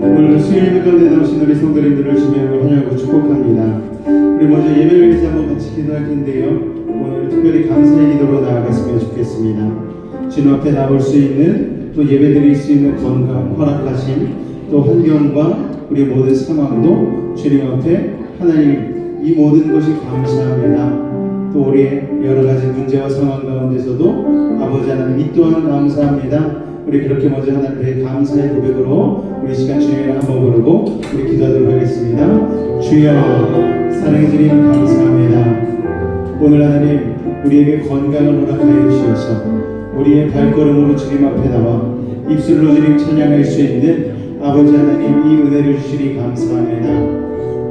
오늘 수요일 가운데 나오신 우리 성도님들을 주님으로 환영하고 축복합니다. 우리 먼저 예배를 위해서 한번 같이 기도할 텐데요. 오늘 특별히 감사의 기도로 나아갔으면 좋겠습니다. 주님 앞에 나올 수 있는, 또 예배드릴 수 있는 건강 허락하심, 또 환경과 우리 모든 상황도 주님 앞에 하나님 이 모든 것이 감사합니다. 또 우리의 여러 가지 문제와 상황 가운데서도 아버지 하나님 이 또한 감사합니다. 우리 그렇게 먼저 하나님께 감사의 고백으로 우리 시간 주님을 한번 부르고 우리 기도하도록 하겠습니다. 주여 사랑해 주님 감사합니다. 오늘 하나님 우리에게 건강을 허락하여 주셔서 우리의 발걸음으로 주님 앞에 나와 입술로 주님 찬양할 수 있는 아버지 하나님 이 은혜를 주시니 감사합니다.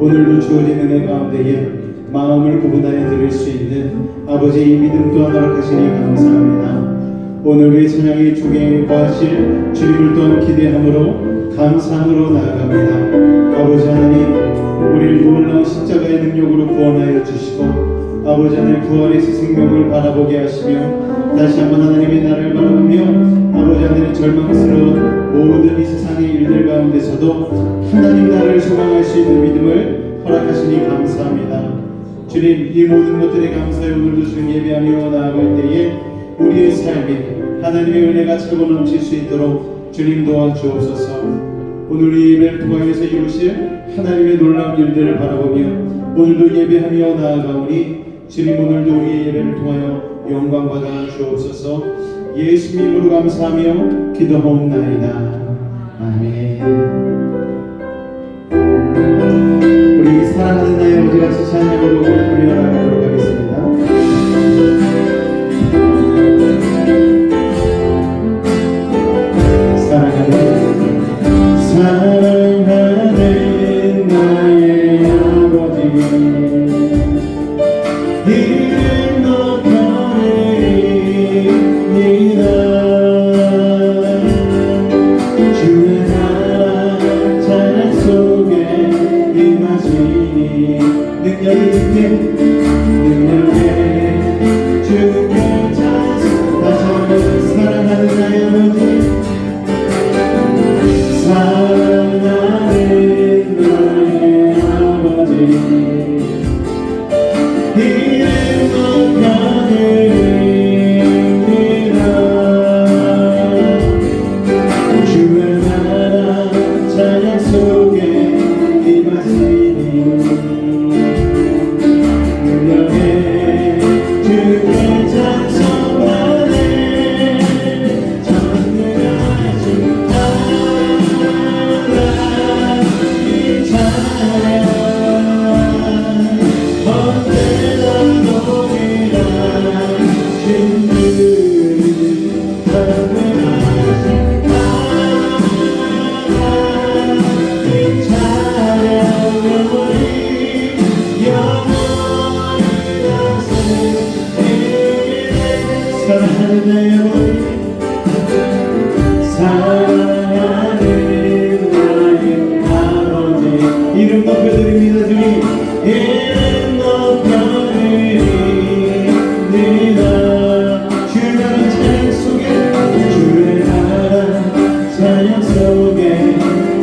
오늘도 주어진 은혜 가운데에 마음을 구분하여 드릴 수 있는 아버지의 이 믿음 또한 허락하시니 감사합니다. 오늘 우리 찬양의 중에 거하실 주님을 또한 기대함으로 감사함으로 나아갑니다. 아버지 하나님 우리를 놀라운 십자가의 능력으로 구원하여 주시고 아버지 하나님 부활에서 생명을 바라보게 하시며 다시 한번 하나님의 나라를 바라보며 아버지 하나님 절망스러운 모든 이 세상의 일들 가운데서도 하나님 나라를 소망할 수 있는 믿음을 허락하시니 감사합니다. 주님 이 모든 것들에 감사해 오늘도 주님 예배하며 나아갈 때에 우리의 삶이 하나님의 은혜가 차고 넘칠 수 있도록 주님 도와주옵소서. 오늘 이 예배를 통하여서 이루실 하나님의 놀라운 일들을 바라보며 오늘도 예배하며 나아가오니 주님 오늘도 우리의 예배를 통하여 영광 받아 주옵소서. 예수님 이름으로 감사하며 기도하옵나이다. 아멘. 우리 사랑하는 나의 아버지 같이 찬양으로 부르며 나가도록 하겠습니다. 사랑하는 나의 아버지 이름 높여드립니다. 주의 나라 찬양 속에 임하시니 능력이 주께 찬송. 다시 한번 사랑하는 나의 아버지 사랑하는 나의 아버지 이름 높여드립니다. 주의 나라 찬양 속에 임하시니 능력에 주께 찬송하네. 사랑하는 나의 아버지 이름 높여드립니다. 주님 이름 높여드립니다. 주의 나라 찬양 속에 주의 나라 찬양 속에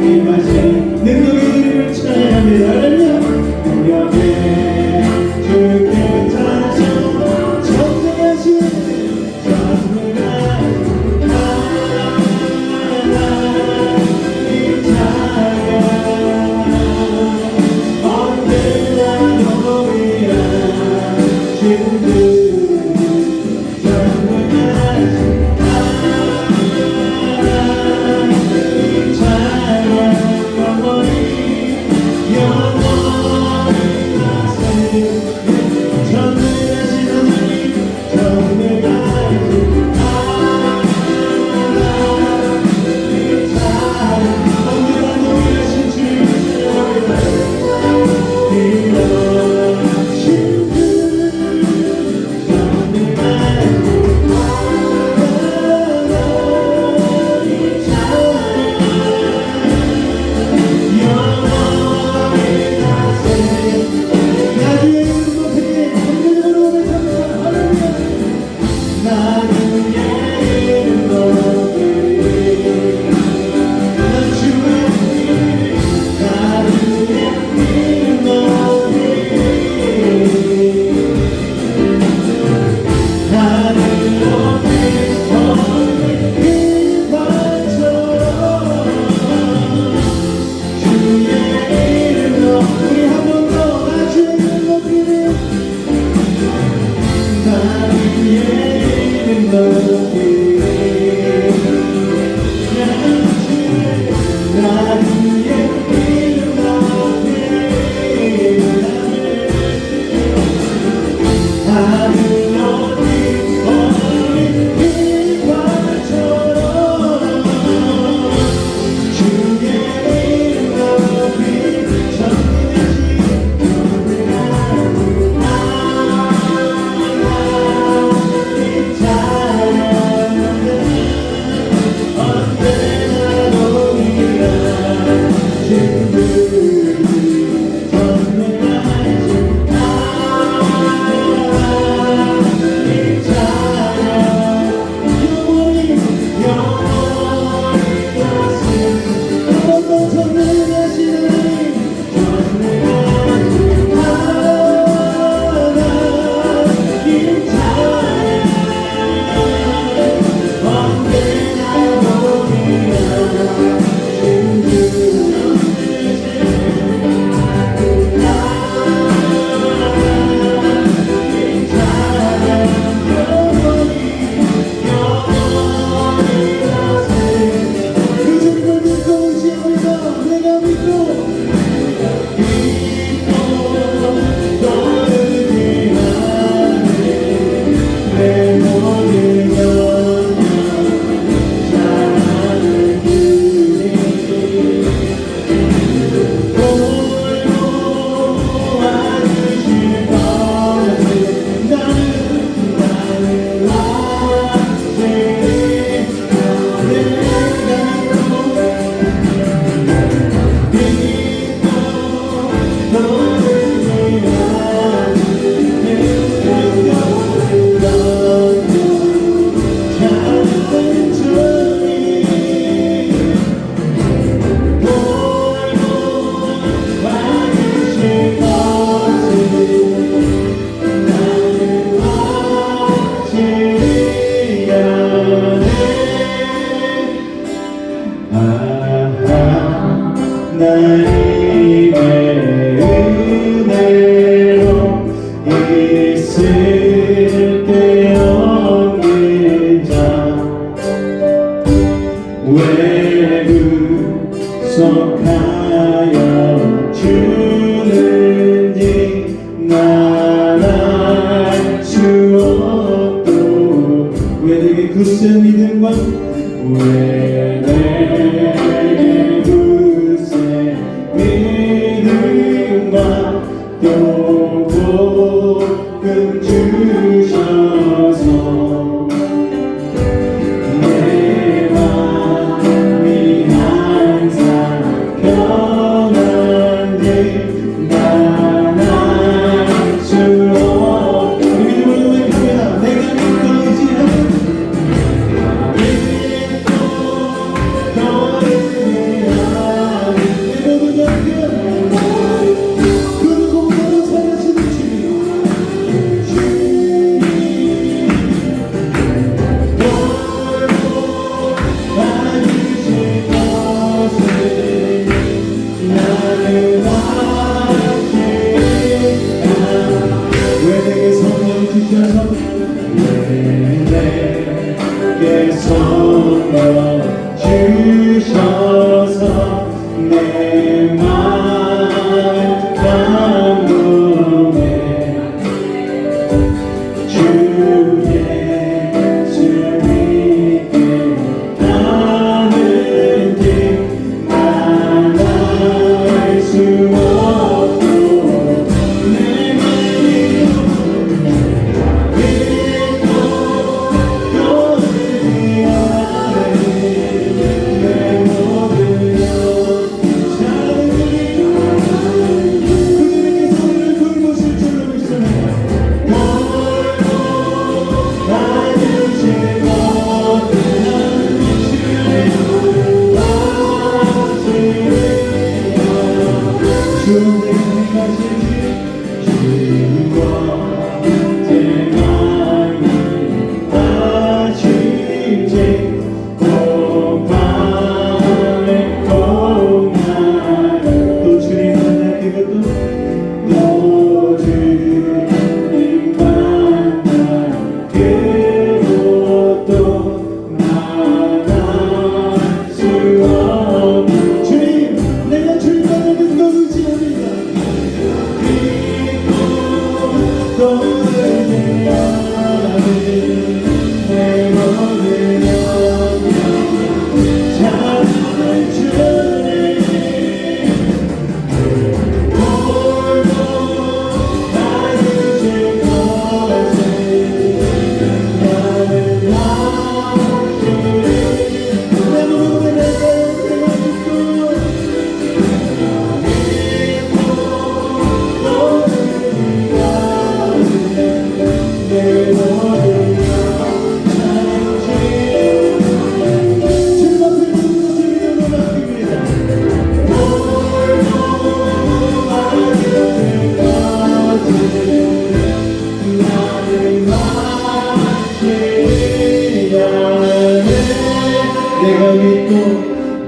임하신 능력의 이름을 찬양합니다. 능력의 주께 찬송 전능하신 왜 구속하여 주는지 난 알 수 없고 왜 내게 굳세 믿음과 왜 내게 굳세 믿음과 또 복음 주셔서 내 맘이 항상 편한데 난 알 수 없고 믿음으로 고백합니다. 내가 믿고 의지하는 주셔서 내 마음 감동해 주 예수 믿게 하는데 난 알 수 없고 내 맘이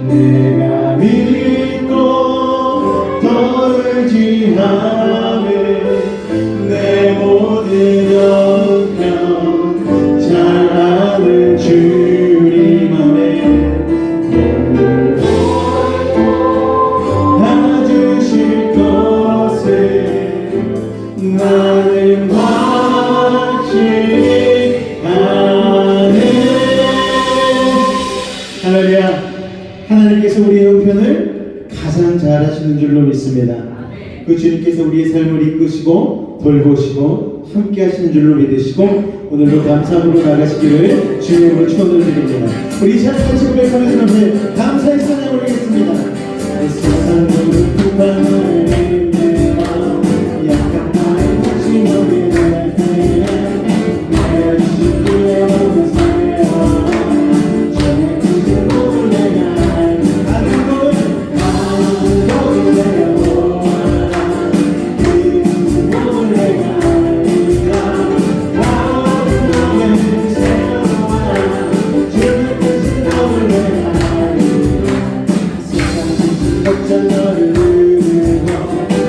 내가 믿고 너를 지하며 내 모든 형편 잘 아는 주님 안에 다 주실 것을 나는 확신하네. 할렐루야. 하나님께서 우리의 형편을 가장 잘 하시는 줄로 믿습니다. 그 주님께서 우리의 삶을 이끄시고 돌보시고 함께 하시는 줄로 믿으시고 오늘도 감사함으로 나가시기를 주님으로 축원을 드립니다. 우리 이 찬양 같이 고백하면서 함께 감사의 찬양 올리겠습니다. 세상 모든 풍랑을 내 마음 약간 나의 다시 너를 날 때에 내가 주신 그의 모든 삶에와 전에 그제 모든 내가 아는 걸 내가 보아 그 모든 내가 어쩜 너를 울고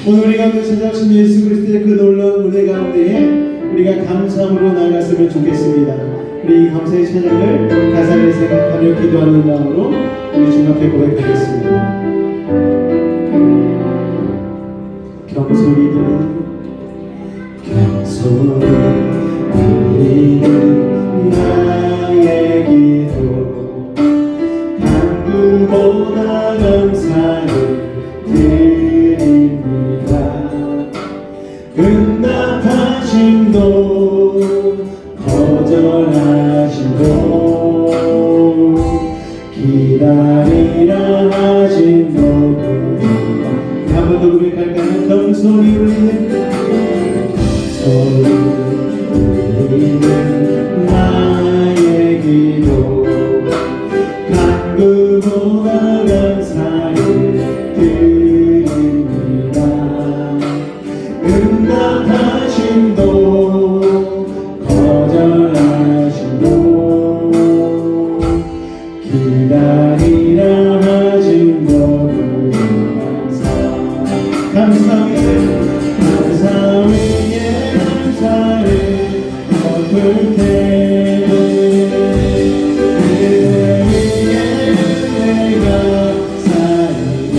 오늘 우리 가운데 찾아오신 예수 그리스도의 그 놀라운 은혜 가운데에 우리가 감사함으로 나아갔으면 좋겠습니다. 우리 이 감사의 찬양을 가사를 생각하며 기도하는 마음으로 우리 주 앞에 고백하겠습니다. 겸손히 들리는 나의 기도 간구보다 감사를 응답하심도 거절하심도 기다리라 하심도 한 번 더 고백할까요? 겸손히 울리는 나의 기도 간구보다 감사를 드립니다. 응답하심도 거절하심도 기다리라 하심도 감사 위에 감사를 엎을 테니 그 위에 내가 살게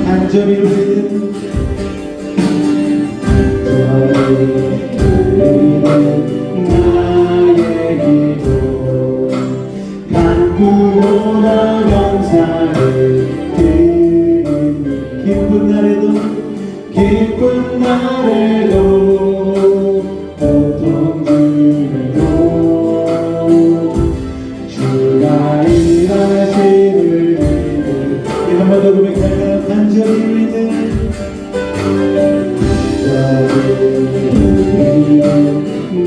간절히 울리는 나의 기도 간구보다 감사를 드립니다. 기쁜 날에도 고통 중에도 주가 일하심을 한 번 더 고백할까요? 간절히 울리는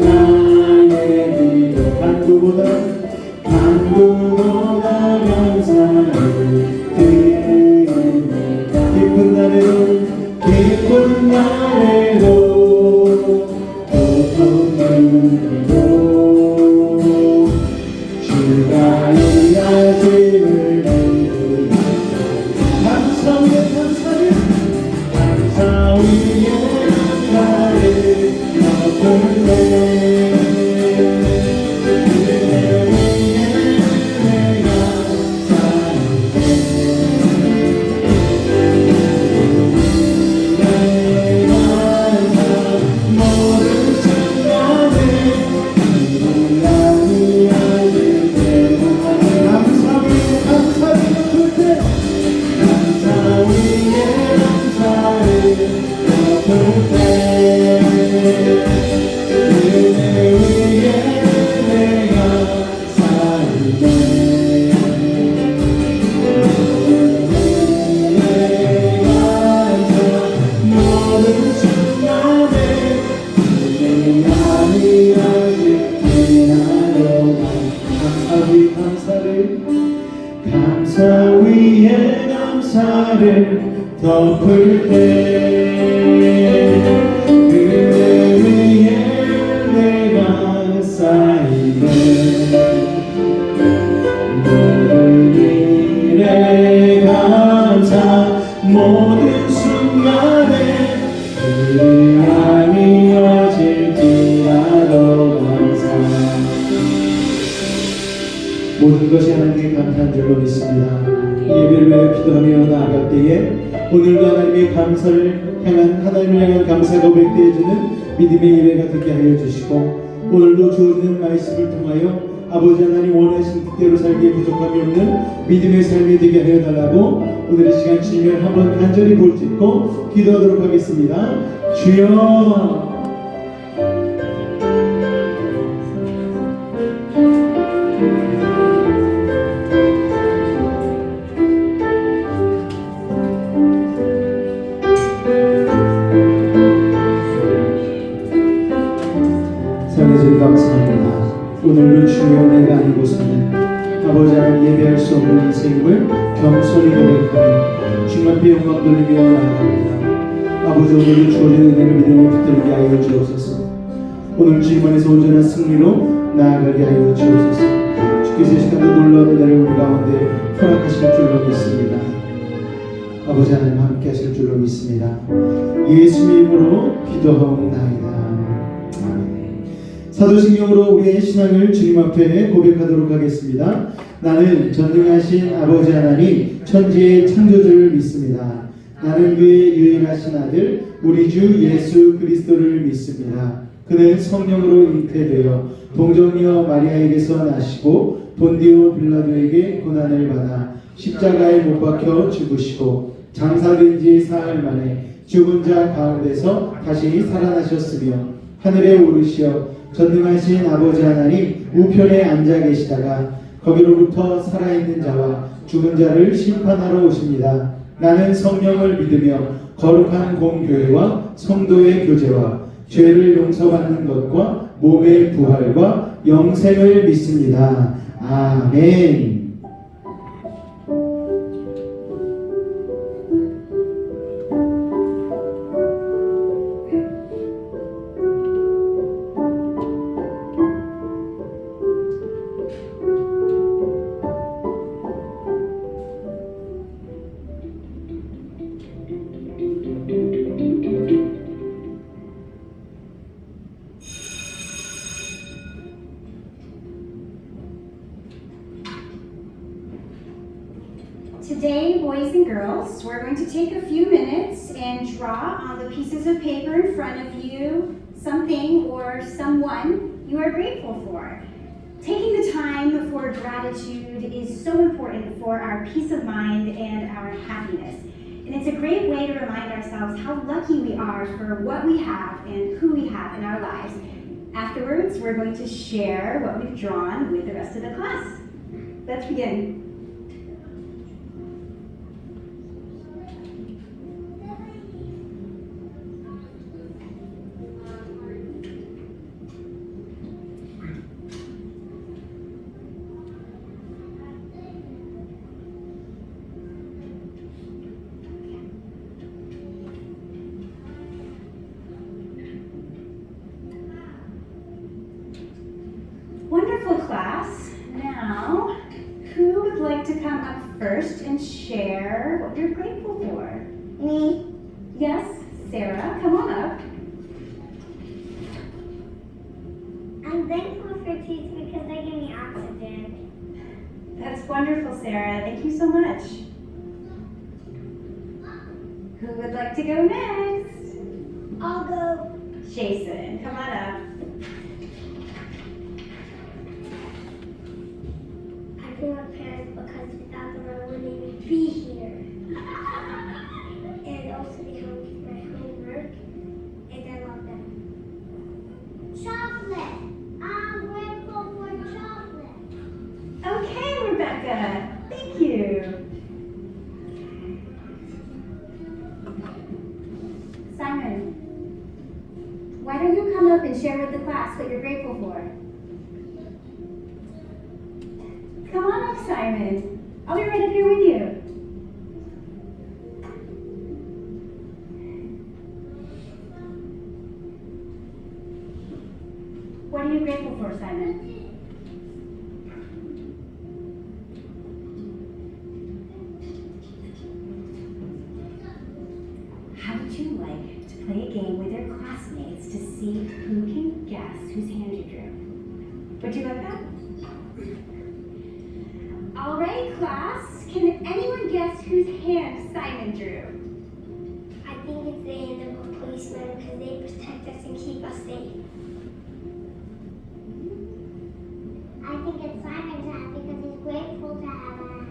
나의 기도 간구보다 감사를 드립니다. 기쁜 날에도 고통 중에도 주가 일하심을 감사 위에 감사를 엎을 때 내가 살게 감사 위에 감사를 덮을 때 그대 위에 내가 쌓이네 모든 일에 감사 모든 순간에 그 안이 어질지라도 감사 모든 것이 하나님께 감사한 줄로 믿습니다. 예배를 위해 기도하며 나아갈 때에 오늘도 하나님의 감사를 향한 하나님을 향한 감사 고백되어지는 믿음의 예배가 되게 하여 주시고 오늘도 주어지는 말씀을 통하여 아버지 하나님 원하신 뜻대로 살기에 부족함이 없는 믿음의 삶이 되게 하여 달라고 오늘의 시간 주님을 한번 간절히 볼짓고 기도하도록 하겠습니다. 주여 선해주님 감사합니다. 오늘도 주여 내가 아니고서는 아버지 하나님 예배할 수 없는 인생을 겸손히 고백하며 주님 앞에 영광 돌리며 나아갑니다. 아버지 오늘도 주어진 은혜를 믿음으로 붙들게 하여 주옵소서. 오늘 주님 안에서 온전한 승리로 나아가게 하여 주옵소서. 주께서 이 시간도 놀라운 은혜를 우리 가운데 허락하실 줄로 믿습니다. 아버지 하나님 함께 하실 줄로 믿습니다. 예수님의 이름으로 기도하옵나이다. 사도신경으로 우리의 신앙을 주님 앞에 고백하도록 하겠습니다. 나는 전능하신 아버지 하나님 천지의 창조주를 믿습니다. 나는 그의 유일하신 아들 우리 주 예수 그리스도를 믿습니다. 그는 성령으로 잉태되어 동정녀 마리아에게서 나시고 본디오 빌라도에게 고난을 받아 십자가에 못 박혀 죽으시고 장사된 지 사흘 만에 죽은 자 가운데서 다시 살아나셨으며 하늘에 오르시어 전능하신 아버지 하나님 우편에 앉아 계시다가 거기로부터 살아있는 자와 죽은 자를 심판하러 오십니다. 나는 성령을 믿으며 거룩한 공교회와 성도의 교제와 죄를 용서받는 것과 몸의 부활과 영생을 믿습니다. 아멘. Today, boys and girls, we're going to take a few minutes and draw on the pieces of paper in front of you something or someone you are grateful for. Taking the time for gratitude is so important for our peace of mind and our happiness. And it's a great way to remind ourselves how lucky we are for what we have and who we have in our lives. Afterwards, we're going to share what we've drawn with the rest of the class. Let's begin. Wonderful class. Now, who would like to come up first and share what you're grateful for? Me. Yes, Sarah, come on up. I'm thankful for teeth because they give me oxygen. That's wonderful, Sarah. Thank you so much. Who would like to go next? I'll go. Jason, come on up. I thank my parents because without them I wouldn't even be here. And also they helped me with my homework and I love them. Chocolate. I'm grateful for chocolate. Okay, Rebecca. Thank you. Simon, why don't you come up and share with the class what you're grateful for? Come on up, Simon. I'll be right up here with you. What are you grateful for, Simon? How would you like to play a game with your classmates to see who can guess whose hand you drew? Would you like that? All right, class. Can anyone guess whose hand Simon drew? I think it's the hand of a policeman because they protect us and keep us safe. I think it's Simon's hand because he's grateful to have a hand.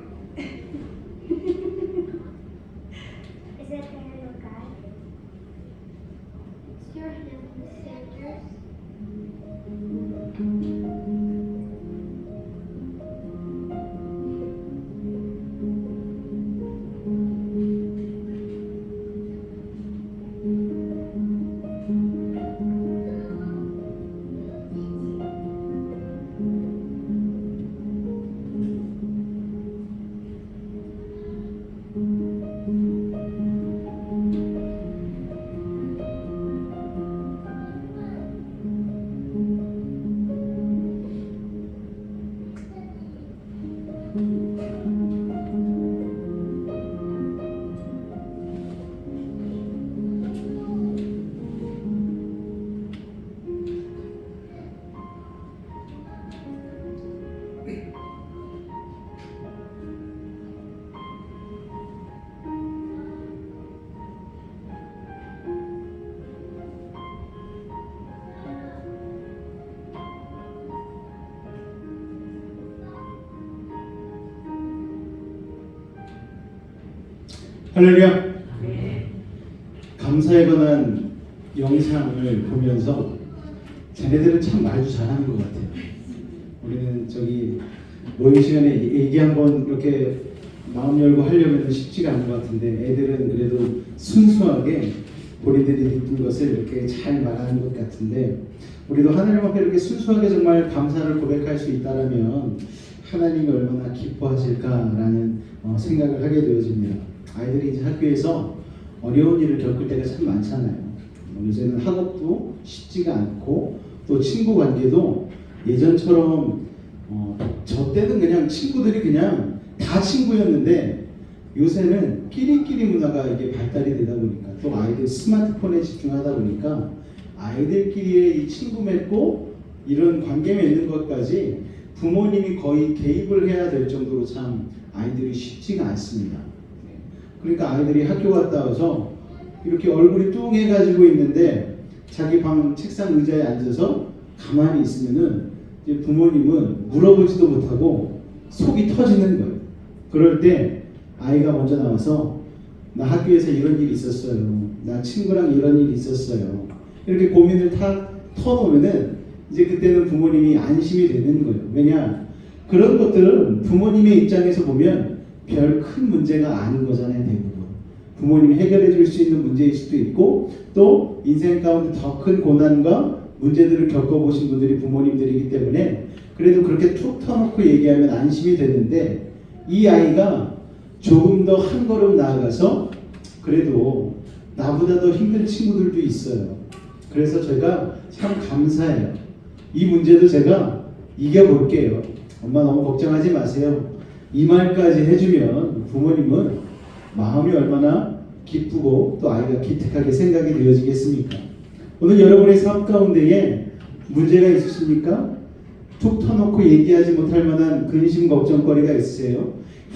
Is it the hand of God? It's your hand of Savior's. 할렐루야. 감사에 관한 영상을 보면서 쟤네들은 참 말도 잘하는 것 같아요. 우리는 저기 모임 시간에 얘기 한번 이렇게 마음 열고 하려면 쉽지가 않은 것 같은데 애들은 그래도 순수하게 본인들이 느낀 것을 이렇게 잘 말하는 것 같은데 우리도 하나님 앞에 이렇게 순수하게 정말 감사를 고백할 수 있다면 하나님이 얼마나 기뻐하실까라는 생각을 하게 되어집니다. 아이들이 이제 학교에서 어려운 일을 겪을 때가 참 많잖아요. 요새는 학업도 쉽지가 않고 또 친구 관계도 예전처럼 저 때는 그냥 친구들이 그냥 다 친구였는데 요새는 끼리끼리 문화가 이게 발달이 되다 보니까 또 아이들 스마트폰에 집중하다 보니까 아이들끼리의 이 친구 맺고 이런 관계 맺는 것까지 부모님이 거의 개입을 해야 될 정도로 참 아이들이 쉽지가 않습니다. 그러니까 아이들이 학교 갔다 와서 이렇게 얼굴이 뚱해가지고 있는데 자기 방 책상 의자에 앉아서 가만히 있으면은 이제 부모님은 물어보지도 못하고 속이 터지는 거예요. 그럴 때 아이가 먼저 나와서 나 학교에서 이런 일이 있었어요. 나 친구랑 이런 일이 있었어요. 이렇게 고민을 다 터놓으면은 이제 그때는 부모님이 안심이 되는 거예요. 왜냐? 그런 것들은 부모님의 입장에서 보면 별 큰 문제가 아닌 거잖아요. 대부분 부모님이 해결해 줄 수 있는 문제일 수도 있고 또 인생 가운데 더 큰 고난과 문제들을 겪어보신 분들이 부모님들이기 때문에 그래도 그렇게 툭 터놓고 얘기하면 안심이 되는데 이 아이가 조금 더 한 걸음 나아가서 그래도 나보다 더 힘든 친구들도 있어요. 그래서 제가 참 감사해요. 이 문제도 제가 이겨볼게요. 엄마 너무 걱정하지 마세요. 이 말까지 해주면 부모님은 마음이 얼마나 기쁘고 또 아이가 기특하게 생각이 되어지겠습니까? 오늘 여러분의 삶 가운데에 문제가 있으십니까? 툭 터놓고 얘기하지 못할 만한 근심 걱정거리가 있으세요?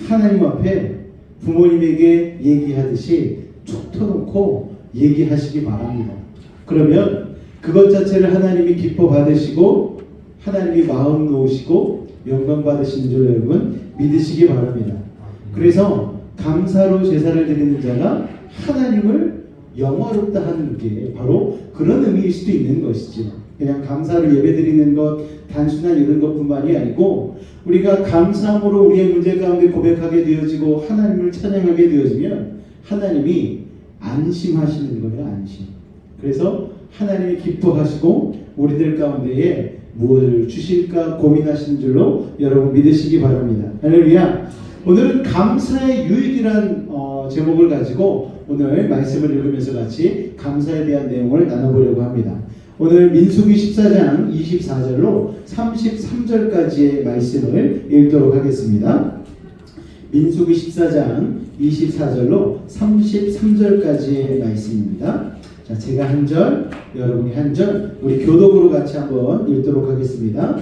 하나님 앞에 부모님에게 얘기하듯이 툭 터놓고 얘기하시기 바랍니다. 그러면 그것 자체를 하나님이 기뻐 받으시고 하나님이 마음 놓으시고 영광 받으시는 줄 여러분 믿으시기 바랍니다. 그래서 감사로 제사를 드리는 자가 하나님을 영화롭다 하는 게 바로 그런 의미일 수도 있는 것이죠. 그냥 감사로 예배드리는 것 단순한 이런 것뿐만이 아니고 우리가 감사함으로 우리의 문제 가운데 고백하게 되어지고 하나님을 찬양하게 되어지면 하나님이 안심하시는 거예요. 안심. 그래서 하나님이 기뻐하시고 우리들 가운데에 무엇을 주실까 고민하시는 줄로 여러분 믿으시기 바랍니다. 할렐루야. 오늘은 감사의 유익이란 제목을 가지고 오늘 말씀을 읽으면서 같이 감사에 대한 내용을 나눠보려고 합니다. 오늘 민수기 14장 24절로 33절까지의 말씀을 읽도록 하겠습니다. 민수기 14장 24절로 33절까지의 말씀입니다. 자, 제가 한 절, 여러분이 한 절, 우리 교독으로 같이 한번 읽도록 하겠습니다.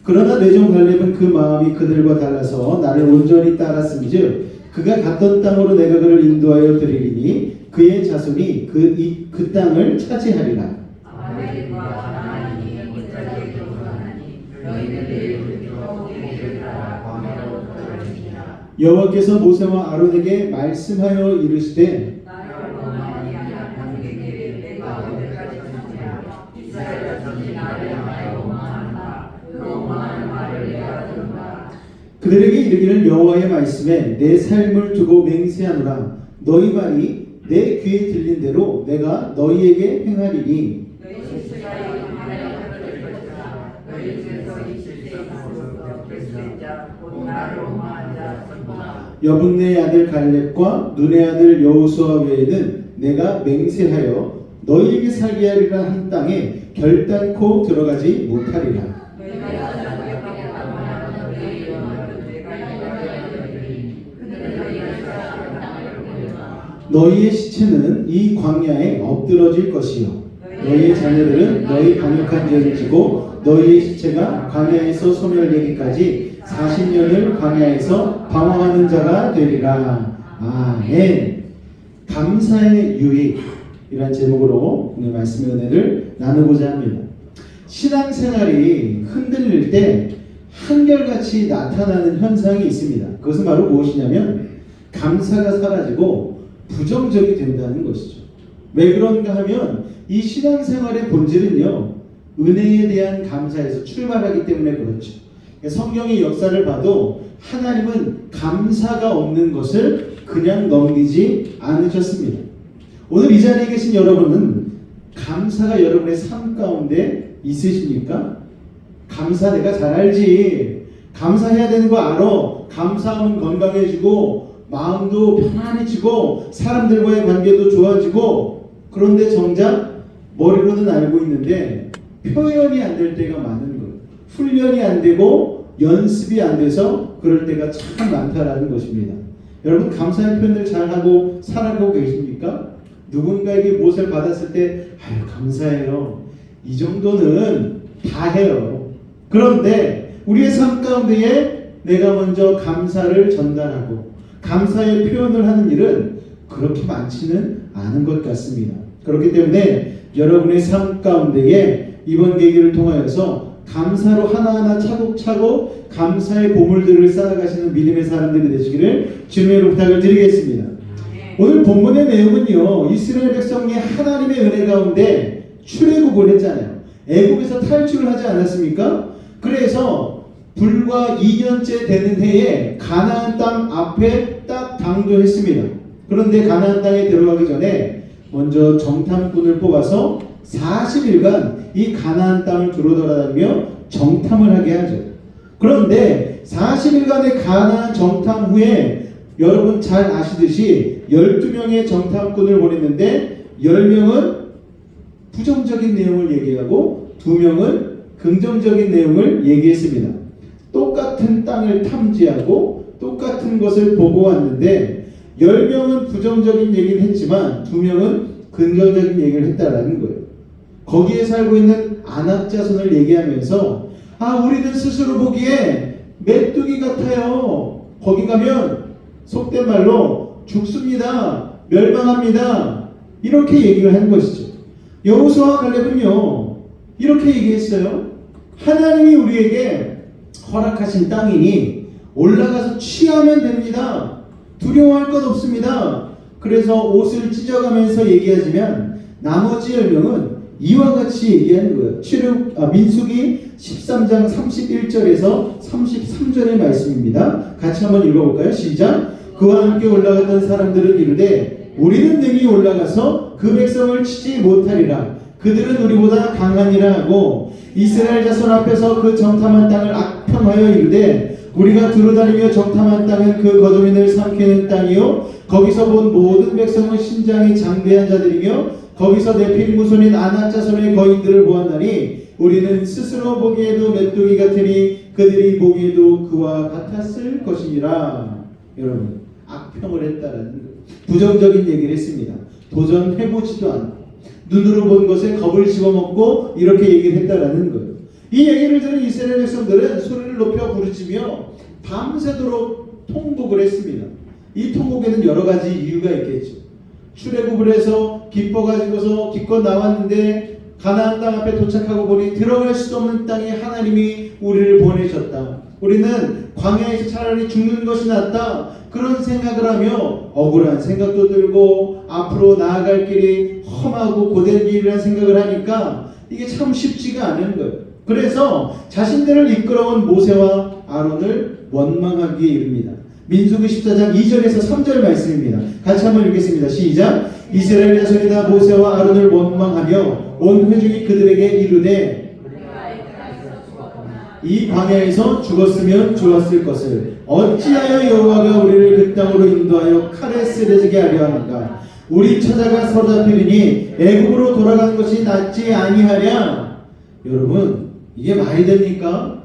그러나 내종 갈렙은 그 마음이 그들과 달라서 나를 온전히 따랐음즉 그가 갔던 땅으로 내가 그를 인도하여 드리리니 그의 자손이 그 땅을 차지하리라. 여호와께서 모세와 아론에게 말씀하여 이르시되 그들에게 이르기를 여호와의 말씀에 내 삶을 두고 맹세하노라. 너희 말이 내 귀에 들린 대로 내가 너희에게 행하리니 여분네 아들 갈렙과 눈의 아들 여호수아 외에는 내가 맹세하여 너희에게 살게 하리라 한 땅에 결단코 들어가지 못하리라. 너희의 시체는 이 광야에 엎드러질 것이요 너희의 자녀들은 너희 강력한 죄를 지고 너희의 시체가 광야에서 소멸되기까지 40년을 광야에서 방황하는 자가 되리라. 아멘. 감사의 유익이란 제목으로 오늘 말씀의 은혜를 나누고자 합니다. 신앙생활이 흔들릴 때 한결같이 나타나는 현상이 있습니다. 그것은 바로 무엇이냐면 감사가 사라지고 부정적이 된다는 것이죠. 왜 그런가 하면 이 신앙생활의 본질은요, 은혜에 대한 감사에서 출발하기 때문에 그렇죠. 성경의 역사를 봐도 하나님은 감사가 없는 것을 그냥 넘기지 않으셨습니다. 오늘 이 자리에 계신 여러분은 감사가 여러분의 삶 가운데 있으십니까? 감사 내가 잘 알지. 감사해야 되는 거 알아. 감사하면 건강해지고 마음도 편안해지고 사람들과의 관계도 좋아지고, 그런데 정작 머리로는 알고 있는데 표현이 안 될 때가 많은 거예요. 훈련이 안 되고 연습이 안 돼서 그럴 때가 참 많다라는 것입니다. 여러분 감사의 표현을 잘하고 살아가고 계십니까? 누군가에게 무엇을 받았을 때 아유 감사해요, 이 정도는 다 해요. 그런데 우리의 삶 가운데에 내가 먼저 감사를 전달하고 감사의 표현을 하는 일은 그렇게 많지는 않은 것 같습니다. 그렇기 때문에 여러분의 삶 가운데에 이번 계기를 통하여서 감사로 하나하나 차곡차곡 감사의 보물들을 쌓아가시는 믿음의 사람들이 되시기를 주님으로 부탁을 드리겠습니다. 오늘 본문의 내용은요, 이스라엘 백성이 하나님의 은혜 가운데 출애굽을 했잖아요. 애굽에서 탈출을 하지 않았습니까? 그래서 불과 2년째 되는 해에 가나안 땅 앞에 딱 당도했습니다. 그런데 가나안 땅에 들어가기 전에 먼저 정탐꾼을 뽑아서 40일간 이 가나안 땅을 두루 돌아다니며 정탐을 하게 하죠. 그런데 40일간의 가나안 정탐 후에 여러분 잘 아시듯이 12명의 정탐꾼을 보냈는데 10명은 부정적인 내용을 얘기하고 2명은 긍정적인 내용을 얘기했습니다. 똑같은 땅을 탐지하고 똑같은 것을 보고 왔는데 10명은 부정적인 얘기를 했지만 2명은 긍정적인 얘기를 했다라는 거예요. 거기에 살고 있는 아낙 자손을 얘기하면서 우리는 스스로 보기에 메뚜기 같아요. 거기 가면 속된 말로 죽습니다. 멸망합니다. 이렇게 얘기를 한 것이죠. 여호수아와 갈렙은요 이렇게 얘기했어요. 하나님이 우리에게 허락하신 땅이니 올라가서 취하면 됩니다. 두려워할 것 없습니다. 그래서 옷을 찢어가면서 얘기하지만 나머지 10명은 이와 같이 얘기하는 거예요. 민수기 13장 31절에서 33절의 말씀입니다. 같이 한번 읽어볼까요? 시작. 그와 함께 올라갔던 사람들은 이르되 우리는 능히 올라가서 그 백성을 치지 못하리라. 그들은 우리보다 강하니라 하고 이스라엘 자손 앞에서 그 정탐한 땅을 악평하여 이르되 우리가 두루다니며 정탐한 땅은 그 거주민을 삼키는 땅이요 거기서 본 모든 백성은 신장이 장대한 자들이며 거기서 네필 무손인 아낙 자손의 거인들을 보았나니 우리는 스스로 보기에도 메뚜기 같으니 그들이 보기에도 그와 같았을 것이니라. 여러분, 악평을 했다라는 부정적인 얘기를 했습니다. 도전해보지도 않고 눈으로 본 것에 겁을 집어먹고 이렇게 얘기를 했다라는 거예요. 이 얘기를 들은 이스라엘 백성들은 소리를 높여 부르짖으며 밤새도록 통곡을 했습니다. 이 통곡에는 여러 가지 이유가 있겠죠. 출애굽을 해서 기뻐가지고서 기껏 나왔는데 가나안 땅 앞에 도착하고 보니 들어갈 수도 없는 땅에 하나님이 우리를 보내셨다. 우리는 광야에서 차라리 죽는 것이 낫다. 그런 생각을 하며 억울한 생각도 들고 앞으로 나아갈 길이 험하고 고된 길이라는 생각을 하니까 이게 참 쉽지가 않은 거예요. 그래서 자신들을 이끌어온 모세와 아론을 원망하기에 이릅니다. 민수기 14장 2절에서 3절 말씀입니다. 같이 한번 읽겠습니다. 시작. 이스라엘 자손이 다 모세와 아론을 원망하며 온 회중이 그들에게 이르되 이 광야에서 죽었으면 좋았을 것을 어찌하여 여호와가 우리를 그 땅으로 인도하여 칼에 쓰러지게 하려 하는가. 우리 처자가 사로잡히리니 애굽으로 돌아가는 것이 낫지 아니하랴. 여러분, 이게 말이 됩니까?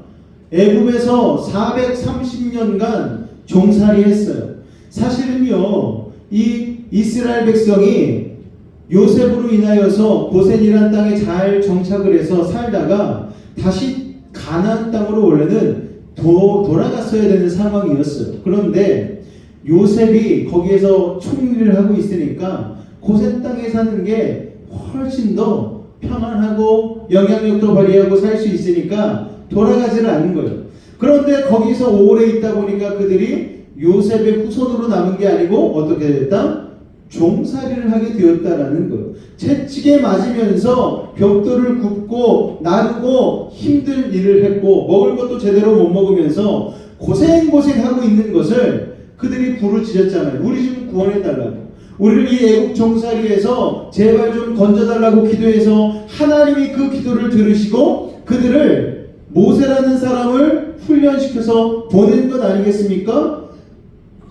애굽에서 430년간 종살이했어요. 사실은요, 이 이스라엘 백성이 요셉으로 인하여서 고센이라는 땅에 잘 정착을 해서 살다가 다시 가나안 땅으로 원래는 돌아갔어야 되는 상황이었어요. 그런데 요셉이 거기에서 총리를 하고 있으니까 고센 땅에 사는 게 훨씬 더 평안하고 영향력도 발휘하고 살 수 있으니까 돌아가지를 않는 거예요. 그런데 거기서 오래 있다 보니까 그들이 요셉의 후손으로 남은 게 아니고 어떻게 됐다? 종살이를 하게 되었다라는 거예요. 채찍에 맞으면서 벽돌을 굽고 나르고 힘든 일을 했고 먹을 것도 제대로 못 먹으면서 고생하고 있는 것을 그들이 부르짖었잖아요. 우리 좀 구원해달라고. 우리를 이 애국 종살이에서 제발 좀 건져달라고 기도해서 하나님이 그 기도를 들으시고 그들을 모세라는 사람을 훈련시켜서 보낸 것 아니겠습니까?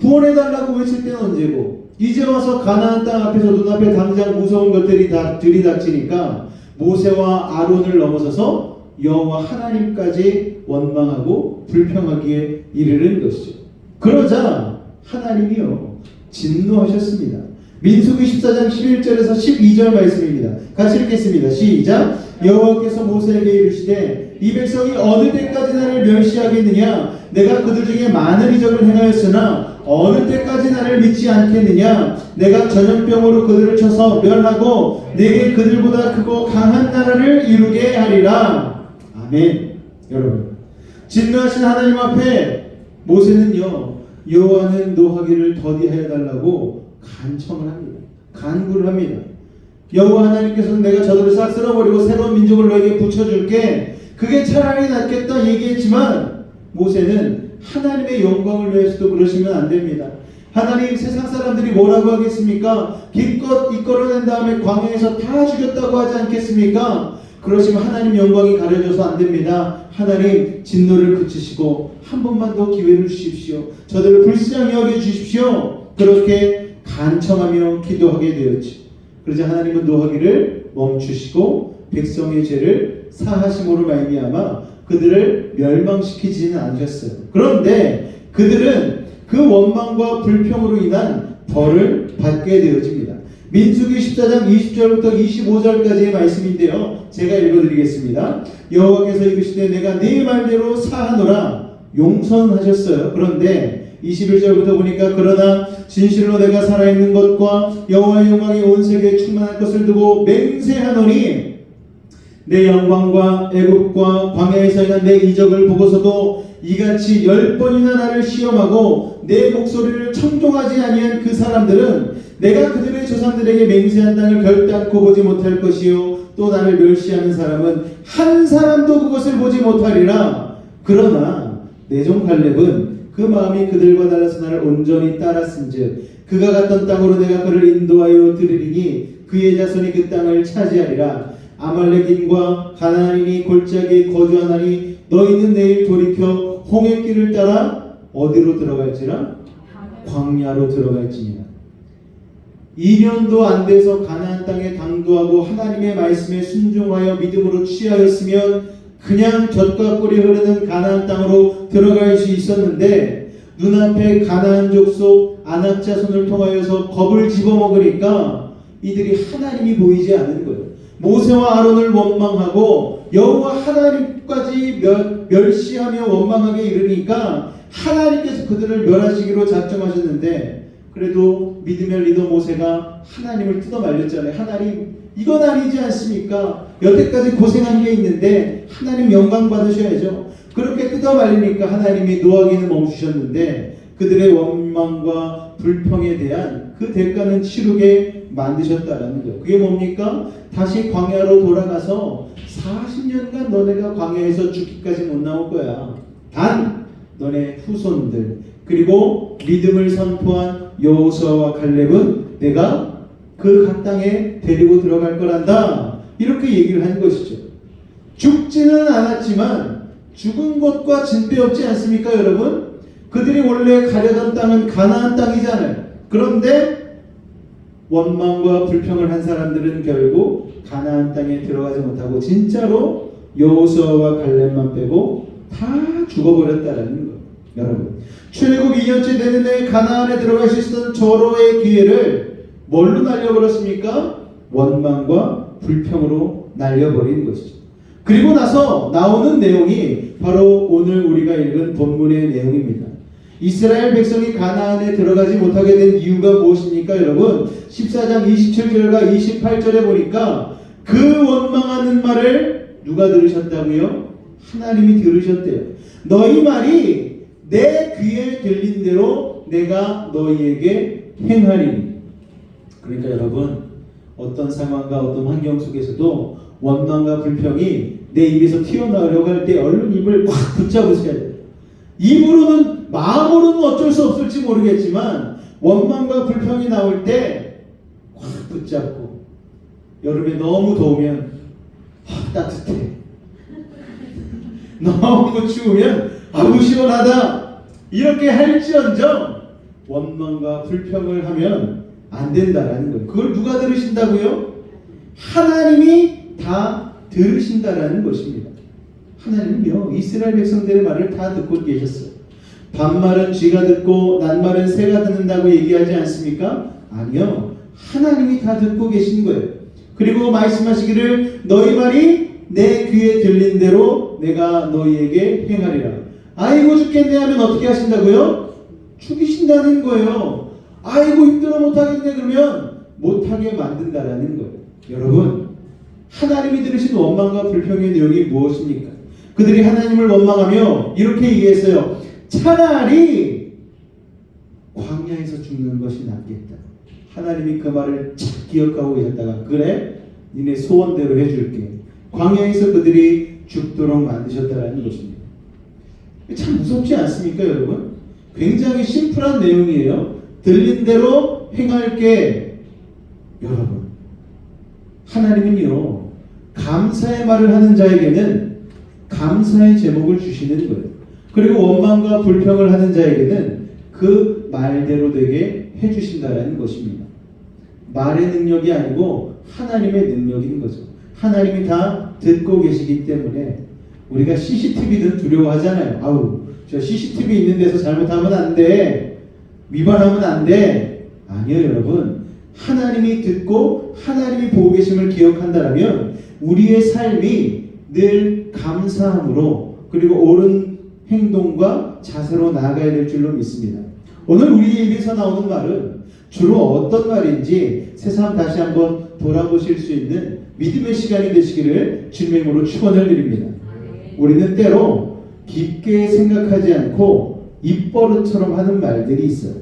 구원해달라고 외칠 때는 언제고 이제 와서 가나안 땅 앞에서 눈앞에 당장 무서운 것들이 다 들이닥치니까 모세와 아론을 넘어서서 여호와 하나님까지 원망하고 불평하기에 이르는 것이죠. 그러자 하나님이요 진노하셨습니다. 민수기 14장 11절에서 12절 말씀입니다. 같이 읽겠습니다. 시작. 여호와께서 모세에게 이르시되 이 백성이 어느 때까지 나를 멸시하겠느냐. 내가 그들 중에 많은 이적을 행하였으나 어느 때까지 나를 믿지 않겠느냐. 내가 전염병으로 그들을 쳐서 멸하고 내게 그들보다 크고 강한 나라를 이루게 하리라. 아멘. 여러분, 진노하신 하나님 앞에 모세는요 여호와는 노하기를 더디하여 달라고 간청을 합니다. 간구를 합니다. 여호와 하나님께서는 내가 저들을 싹 쓸어버리고 새로운 민족을 너에게 붙여줄게. 그게 차라리 낫겠다 얘기했지만 모세는 하나님의 영광을 위해서도 그러시면 안 됩니다. 하나님, 세상 사람들이 뭐라고 하겠습니까? 기껏 이끌어낸 다음에 광야에서 다 죽였다고 하지 않겠습니까? 그러시면 하나님 영광이 가려져서 안 됩니다. 하나님, 진노를 그치시고 한 번만 더 기회를 주십시오. 저들을 불쌍히 여겨 주십시오. 그렇게 간청하며 기도하게 되었지. 그러자 하나님은 노하기를 멈추시고 백성의 죄를 사하심으로 말미암아 그들을 멸망시키지는 않으셨어요. 그런데 그들은 그 원망과 불평으로 인한 벌을 받게 되어집니다. 민수기 14장 20절부터 25절까지의 말씀인데요, 제가 읽어드리겠습니다. 여호와께서 이르시되 내가 네 말대로 사하노라 용선하셨어요. 그런데 21절부터 보니까 그러나 진실로 내가 살아있는 것과 여호와의 영광이 온 세계에 충만할 것을 두고 맹세하노니 내 영광과 애굽과 광야에서 인한 내 이적을 보고서도 이같이 10번이나 나를 시험하고 내 목소리를 청종하지 아니한 그 사람들은 내가 그들의 조상들에게 맹세한 땅을 결단코 보지 못할 것이요 또 나를 멸시하는 사람은 한 사람도 그것을 보지 못하리라. 그러나 내 종 갈렙은 그 마음이 그들과 달라서 나를 온전히 따랐은즉 그가 갔던 땅으로 내가 그를 인도하여 드리리니 그의 자손이 그 땅을 차지하리라. 아말렉인과 가나안인이 골짜기에 거주하나니 너희는 내일 돌이켜 홍해길을 따라 어디로 들어갈지라? 광야로 들어갈지니라. 2년도 안 돼서 가나안 땅에 당도하고 하나님의 말씀에 순종하여 믿음으로 취하였으면 그냥 젖과 꿀이 흐르는 가나안 땅으로 들어갈 수 있었는데 눈앞에 가나안 족속 아낙 자손을 통하여서 겁을 집어먹으니까 이들이 하나님이 보이지 않는 거예요. 모세와 아론을 원망하고 여호와 하나님까지 멸시하며 원망하게 이르니까 하나님께서 그들을 멸하시기로 작정하셨는데 그래도 믿음의 리더 모세가 하나님을 뜯어 말렸잖아요. 하나님 이건 아니지 않습니까? 여태까지 고생한 게 있는데 하나님 영광 받으셔야죠. 그렇게 뜯어 말리니까 하나님이 노하기는 멈추셨는데 그들의 원망과 불평에 대한 그 대가는 치르게 만드셨다라는 거예요. 그게 뭡니까? 다시 광야로 돌아가서 40년간 너네가 광야에서 죽기까지 못 나올 거야. 단 너네 후손들 그리고 믿음을 선포한 여호수아와 갈렙은 내가 그 각 땅에 데리고 들어갈 거란다. 이렇게 얘기를 한 것이죠. 죽지는 않았지만 죽은 것과 진배 없지 않습니까, 여러분? 그들이 원래 가려던 땅은 가나안 땅이잖아요. 그런데 원망과 불평을 한 사람들은 결국 가나안 땅에 들어가지 못하고 진짜로 여호수아와 갈렙만 빼고 다 죽어버렸다라는 거예요. 여러분, 출애굽 2년째 되는 해 가나안에 들어갈 수 있었던 절호의 기회를 뭘로 날려버렸습니까? 원망과 불평으로 날려버린 것이죠. 그리고 나서 나오는 내용이 바로 오늘 우리가 읽은 본문의 내용입니다. 이스라엘 백성이 가나안에 들어가지 못하게 된 이유가 무엇입니까, 여러분? 14장 27절과 28절에 보니까 그 원망하는 말을 누가 들으셨다고요? 하나님이 들으셨대요. 너희 말이 내 귀에 들린 대로 내가 너희에게 행하리니. 그러니까 여러분, 어떤 상황과 어떤 환경 속에서도 원망과 불평이 내 입에서 튀어나오려고 할 때 얼른 입을 꽉 붙잡으셔야 돼요. 입으로는, 마음으로는 어쩔 수 없을지 모르겠지만 원망과 불평이 나올 때 꽉 붙잡고, 여름에 너무 더우면 따뜻해, 너무 추우면 아우 시원하다, 이렇게 할지언정 원망과 불평을 하면 안 된다라는 거예요. 그걸 누가 들으신다고요? 하나님이 다 들으신다라는 것입니다. 하나님은요, 이스라엘 백성들의 말을 다 듣고 계셨어요. 반말은 쥐가 듣고 낱말은 새가 듣는다고 얘기하지 않습니까? 아니요, 하나님이 다 듣고 계신 거예요. 그리고 말씀하시기를 너희 말이 내 귀에 들린 대로 내가 너희에게 행하리라. 아이고 죽겠네 하면 어떻게 하신다고요? 죽이신다는 거예요. 아이고 힘들어 못하겠네 그러면 못하게 만든다라는 거예요. 여러분, 하나님이 들으신 원망과 불평의 내용이 무엇입니까? 그들이 하나님을 원망하며 이렇게 얘기했어요. 차라리 광야에서 죽는 것이 낫겠다. 하나님이 그 말을 착 기억하고 계셨다가 그래? 니네 소원대로 해줄게. 광야에서 그들이 죽도록 만드셨다라는 것입니다. 참 무섭지 않습니까, 여러분? 굉장히 심플한 내용이에요. 들린 대로 행할게. 여러분, 하나님은요, 감사의 말을 하는 자에게는 감사의 제목을 주시는 거예요. 그리고 원망과 불평을 하는 자에게는 그 말대로 되게 해주신다는 것입니다. 말의 능력이 아니고 하나님의 능력인 거죠. 하나님이 다 듣고 계시기 때문에 우리가 CCTV는 두려워하잖아요. 아우, 저 CCTV 있는 데서 잘못하면 안 돼, 위반하면 안 돼. 아니요, 여러분. 하나님이 듣고 하나님이 보고 계심을 기억한다면 우리의 삶이 늘 감사함으로 그리고 옳은 행동과 자세로 나아가야 될 줄로 믿습니다. 오늘 우리 입에서 나오는 말은 주로 어떤 말인지 새삼 다시 한번 돌아보실 수 있는 믿음의 시간이 되시기를 주님의 이름으로 축원을 드립니다. 우리는 때로 깊게 생각하지 않고 입버릇처럼 하는 말들이 있어요.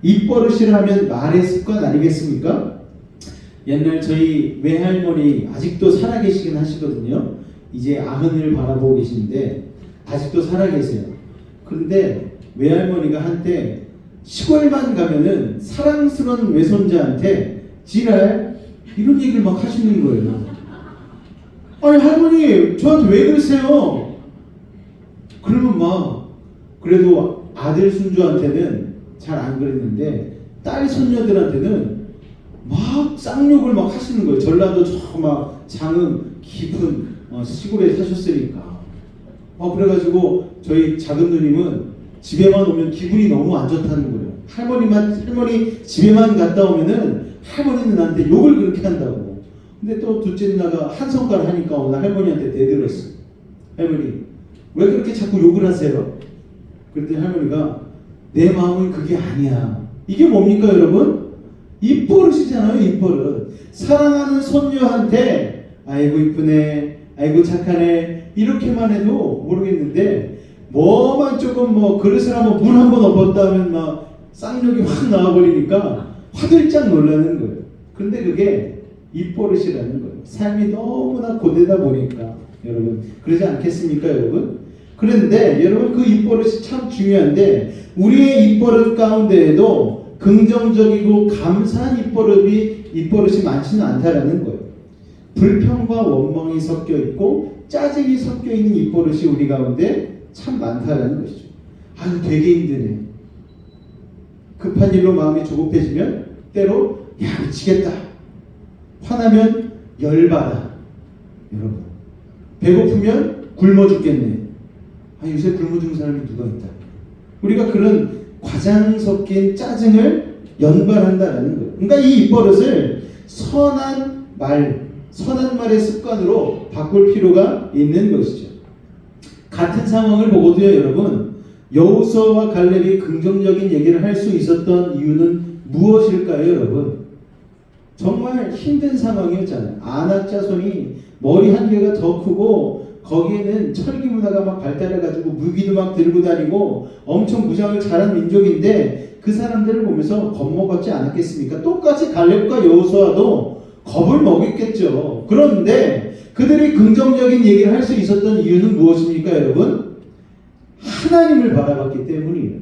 입버릇이라 하면 말의 습관 아니겠습니까? 옛날 저희 외할머니 아직도 살아계시긴 하시거든요. 이제 아흔을 바라보고 계신데 아직도 살아계세요. 그런데 외할머니가 한때 시골만 가면은 사랑스러운 외손자한테 지랄 이런 얘기를 막 하시는 거예요. 아니 할머니 저한테 왜 그러세요? 그러면 막 그래도 아들 손주한테는 잘 안 그랬는데 딸 손녀들한테는 막 쌍욕을 막 하시는 거예요. 전라도 저 막 장흥 깊은 시골에 사셨으니까. 그래가지고 저희 작은 누님은 집에만 오면 기분이 너무 안 좋다는 거예요. 할머니 집에만 갔다 오면은 할머니는 나한테 욕을 그렇게 한다고. 근데 또 둘째 누나가 한 손가락 하니까 오늘 할머니한테 대들었어. 할머니 왜 그렇게 자꾸 욕을 하세요? 그랬더니 할머니가 내 마음은 그게 아니야. 이게 뭡니까 여러분? 입버릇이잖아요. 입버릇. 사랑하는 손녀한테 아이고 이쁘네, 아이고 착하네 이렇게만 해도 모르겠는데 뭐만 조금 그릇을 한번 물 한번 엎었다 하면 막 쌍욕이 확 나와버리니까 화들짝 놀라는 거예요. 근데 그게 입버릇이라는 거예요. 삶이 너무나 고되다 보니까 여러분 그러지 않겠습니까 여러분? 그런데 여러분 그 입버릇이 참 중요한데 우리의 입버릇 가운데에도 긍정적이고 감사한 입버릇이 많지는 않다라는 거예요. 불평과 원망이 섞여 있고 짜증이 섞여 있는 입버릇이 우리 가운데 참 많다라는 것이죠. 아유 되게 힘드네. 급한 일로 마음이 조급해지면 때로 야 미치겠다. 화나면 열받아. 여러분 배고프면 굶어 죽겠네. 요새 굶어 죽는 사람이 누가 있다. 우리가 그런 과장 섞인 짜증을 연발한다라는 거예요. 그러니까 이 입버릇을 선한 말의 습관으로 바꿀 필요가 있는 것이죠. 같은 상황을 보고도요 여러분 여호수아와 갈렙이 긍정적인 얘기를 할 수 있었던 이유는 무엇일까요 여러분? 정말 힘든 상황이었잖아요. 아낙 자손이 머리 한 개가 더 크고 거기에는 철기 문화가 막 발달해가지고 무기도 막 들고 다니고 엄청 무장을 잘한 민족인데 그 사람들을 보면서 겁먹었지 않았겠습니까? 똑같이 갈렙과 여호수아도 겁을 먹였겠죠. 그런데 그들이 긍정적인 얘기를 할 수 있었던 이유는 무엇입니까 여러분? 하나님을 바라봤기 때문이에요.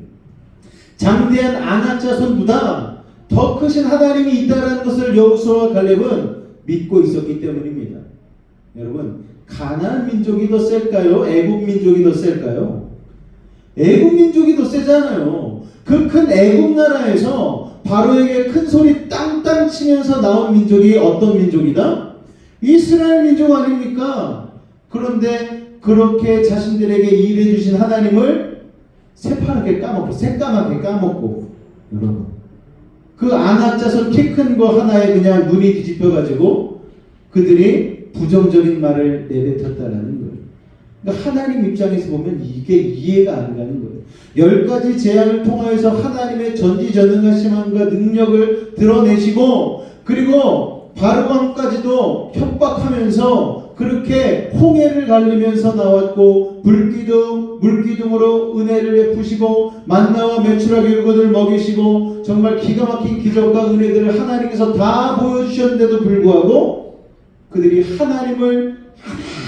장대한 아낙 자손보다 더 크신 하나님이 있다는 것을 여호수아와 갈렙은 믿고 있었기 때문입니다. 여러분 가나안 민족이 더 셀까요? 애굽 민족이 더 셀까요? 애굽 민족이 더 세잖아요. 그 큰 애굽 나라에서 바로에게 큰 소리 땅땅 치면서 나온 민족이 어떤 민족이다? 이스라엘 민족 아닙니까? 그런데 그렇게 자신들에게 일해 주신 하나님을 새까맣게 까먹고 여러분 그 아낙 자손 키 큰 거 하나에 그냥 눈이 뒤집혀가지고 그들이 부정적인 말을 내뱉었다라는 거예요. 그러니까 하나님 입장에서 보면 이게 이해가 안 가는 거예요. 10가지 재앙을 통하여서 하나님의 전지전능하심과 능력을 드러내시고 그리고 바로왕까지도 협박하면서 그렇게 홍해를 가르면서 나왔고 물기둥으로 은혜를 베푸시고 만나와 메추라기 율곡을 먹이시고 정말 기가 막힌 기적과 은혜들을 하나님께서 다 보여주셨는데도 불구하고 그들이 하나님을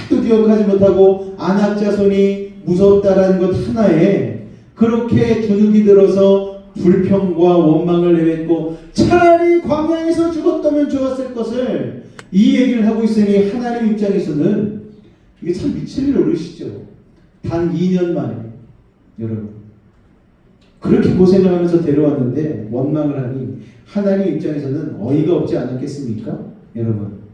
하나도 기억하지 못하고 아낙 자손이 무섭다라는 것 하나에 그렇게 주눅이 들어서 불평과 원망을 내뱉고 차라리 광야에서 죽었다면 좋았을 것을 이 얘기를 하고 있으니 하나님 입장에서는 이게 참 미칠 일 노릇이죠. 단 2년 만에 여러분 그렇게 고생을 하면서 데려왔는데 원망을 하니 하나님 입장에서는 어이가 없지 않았겠습니까? 여러분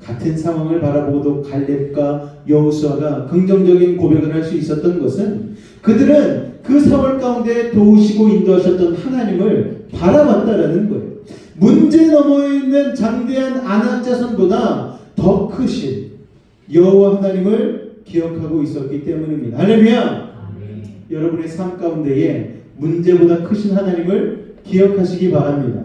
같은 상황을 바라보고도 갈렙과 여호수아가 긍정적인 고백을 할 수 있었던 것은 그들은 그 상황 가운데 도우시고 인도하셨던 하나님을 바라봤다라는 거예요. 문제 너머에 있는 장대한 아낙 자손보다 더 크신 여호와 하나님을 기억하고 있었기 때문입니다. 할렐루야! 여러분의 삶 가운데에 문제보다 크신 하나님을 기억하시기 바랍니다.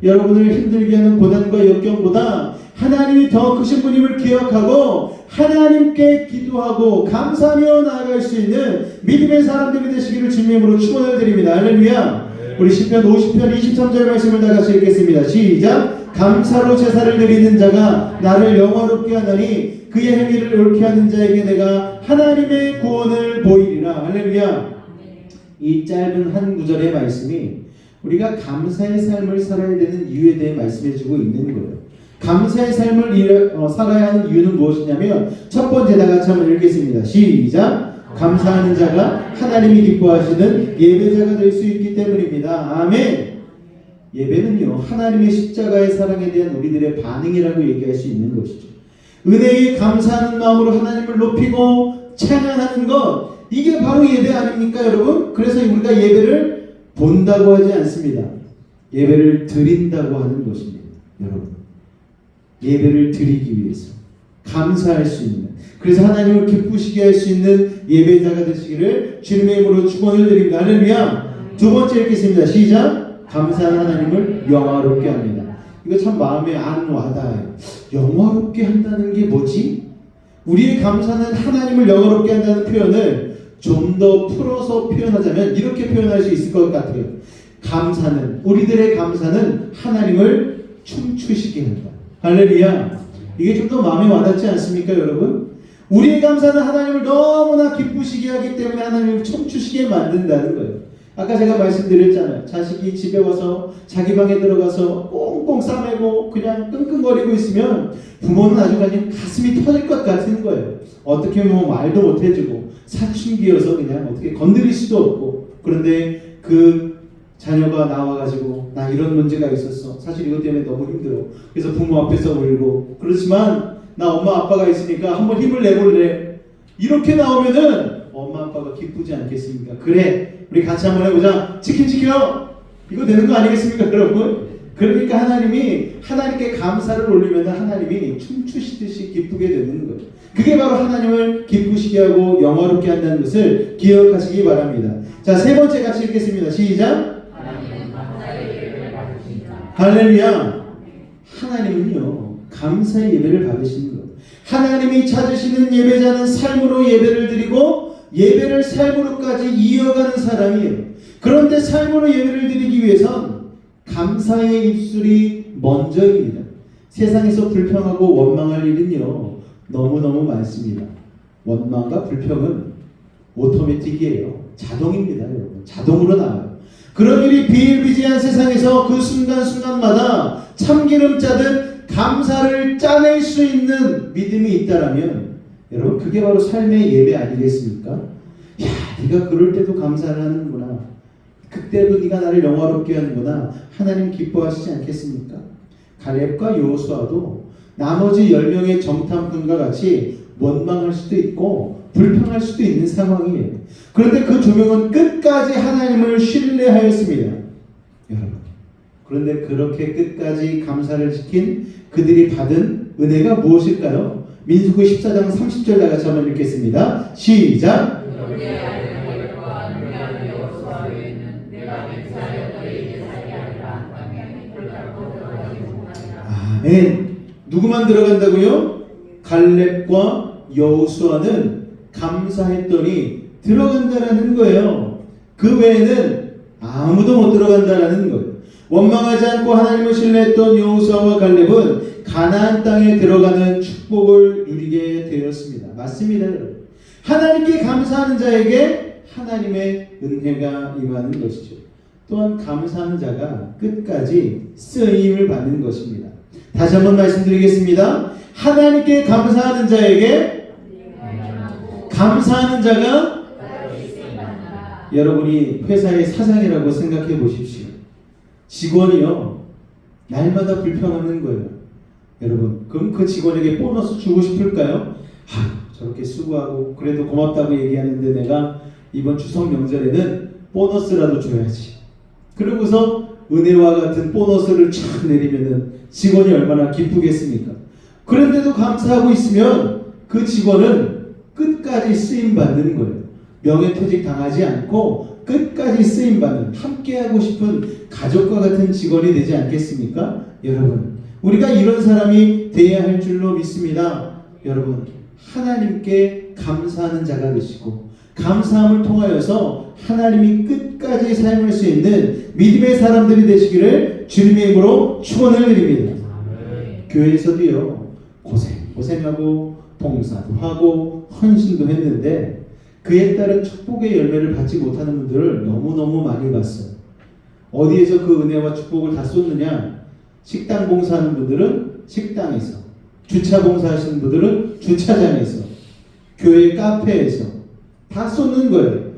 여러분을 힘들게 하는 고난과 역경보다 하나님이 더 크신 분임을 기억하고 하나님께 기도하고 감사하며 나아갈 수 있는 믿음의 사람들이 되시기를 주님의 이름으로 축원을 드립니다. 할렐루야. 우리 시편 50편 23절 말씀을 다 같이 읽겠습니다. 시작. 감사로 제사를 드리는 자가 나를 영화롭게 하나니 그의 행위를 옳게 하는 자에게 내가 하나님의 구원을 보이리라. 할렐루야. 이 짧은 한 구절의 말씀이 우리가 감사의 삶을 살아야 되는 이유에 대해 말씀해주고 있는 거예요. 감사의 삶을 살아야 하는 이유는 무엇이냐면 첫 번째 다 같이 한번 읽겠습니다. 시작. 감사하는 자가 하나님이 기뻐하시는 예배자가 될 수 있기 때문입니다. 아멘. 예배는요, 하나님의 십자가의 사랑에 대한 우리들의 반응이라고 얘기할 수 있는 것이죠. 은혜에 감사하는 마음으로 하나님을 높이고 찬양하는 것, 이게 바로 예배 아닙니까, 여러분? 그래서 우리가 예배를 본다고 하지 않습니다. 예배를 드린다고 하는 것입니다. 여러분, 예배를 드리기 위해서 감사할 수 있는, 그래서 하나님을 기쁘시게 할 수 있는 예배자가 되시기를 주님의 이름으로 축원을 드립니다. 할렐루야. 두 번째 읽겠습니다. 시작. 감사한 하나님을 영화롭게 합니다. 이거 참 마음에 안 와닿아요. 영화롭게 한다는 게 뭐지? 우리의 감사는 하나님을 영화롭게 한다는 표현을 좀 더 풀어서 표현하자면 이렇게 표현할 수 있을 것 같아요. 감사는, 우리들의 감사는 하나님을 춤추시게 한다. 할렐루야. 이게 좀 더 마음에 와닿지 않습니까, 여러분? 우리의 감사는 하나님을 너무나 기쁘시게 하기 때문에 하나님을 춤추시게 만든다는 거예요. 아까 제가 말씀드렸잖아요. 자식이 집에 와서 자기 방에 들어가서 꽁꽁 싸매고 그냥 끙끙거리고 있으면 부모는 아주 그냥 가슴이 터질 것 같은 거예요. 어떻게 뭐 말도 못 해주고 사춘기여서 그냥 어떻게 건드릴 수도 없고, 그런데 그 자녀가 나와가지고 나 이런 문제가 있었어. 사실 이것 때문에 너무 힘들어. 그래서 부모 앞에서 울고, 그렇지만 나 엄마 아빠가 있으니까 한번 힘을 내볼래. 이렇게 나오면은 엄마 아빠가 기쁘지 않겠습니까? 그래, 우리 같이 한번 해보자. 치킨 시켜. 이거 되는 거 아니겠습니까, 여러분? 그러니까 하나님이 하나님께 감사를 올리면 하나님이 춤추시듯이 기쁘게 되는 거예요. 그게 바로 하나님을 기쁘시게 하고 영화롭게 한다는 것을 기억하시기 바랍니다. 자, 세 번째 같이 읽겠습니다. 시작. 할렐루야. 하나님은요, 감사의 예배를 받으시는 거예요. 하나님이 찾으시는 예배자는 삶으로 예배를 드리고 예배를 삶으로까지 이어가는 사람이에요. 그런데 삶으로 예배를 드리기 위해선 감사의 입술이 먼저입니다. 세상에서 불평하고 원망할 일은요, 너무너무 많습니다. 원망과 불평은 오토매틱이에요. 자동입니다, 여러분. 자동으로 나와요. 그런 일이 비일비재한 세상에서 그 순간순간마다 참기름 짜듯 감사를 짜낼 수 있는 믿음이 있다라면, 여러분, 그게 바로 삶의 예배 아니겠습니까? 야, 네가 그럴 때도 감사를 하는구나. 그때도 네가 나를 영화롭게 하는구나. 하나님 기뻐하시지 않겠습니까? 갈렙과 여호수아도 나머지 10명의 정탐꾼과 같이 원망할 수도 있고 불평할 수도 있는 상황이에요. 그런데 그 두 명은 끝까지 하나님을 신뢰하였습니다. 여러분, 그런데 그렇게 끝까지 감사를 지킨 그들이 받은 은혜가 무엇일까요? 민수기 14장 30절 나같이 한번 읽겠습니다. 시작. 아멘. 누구만 들어간다고요? 갈렙과 여호수아는 감사했더니 들어간다라는 거예요. 그 외에는 아무도 못 들어간다라는 거예요. 원망하지 않고 하나님을 신뢰했던 여호수아와 갈렙은 가나안 땅에 들어가는 축복을 누리게 되었습니다. 맞습니다, 여러분. 하나님께 감사하는 자에게 하나님의 은혜가 임하는 것이죠. 또한 감사하는 자가 끝까지 쓰임을 받는 것입니다. 다시 한번 말씀드리겠습니다. 하나님께 감사하는 자에게 감사하는 자가, 여러분이 회사의 사장이라고 생각해 보십시오. 직원이요, 날마다 불평하는 거예요. 여러분, 그럼 그 직원에게 보너스 주고 싶을까요? 저렇게 수고하고 그래도 고맙다고 얘기하는데 내가 이번 추석 명절에는 보너스라도 줘야지. 그러고서 은혜와 같은 보너스를 쫙 내리면은 직원이 얼마나 기쁘겠습니까? 그런데도 감사하고 있으면 그 직원은 끝까지 쓰임받는 거예요. 명예퇴직 당하지 않고 끝까지 쓰임받는, 함께하고 싶은 가족과 같은 직원이 되지 않겠습니까? 여러분, 우리가 이런 사람이 되어야 할 줄로 믿습니다. 여러분, 하나님께 감사하는 자가 되시고 감사함을 통하여서 하나님이 끝까지 사용할 수 있는 믿음의 사람들이 되시기를 주님의 이름으로 축원을 드립니다. 교회에서도요, 고생하고 봉사도 하고 헌신도 했는데 그에 따른 축복의 열매를 받지 못하는 분들을 너무너무 많이 봤어요. 어디에서 그 은혜와 축복을 다 쏟느냐? 식당 봉사하는 분들은 식당에서, 주차 봉사하시는 분들은 주차장에서, 교회 카페에서, 다 쏟는 거예요.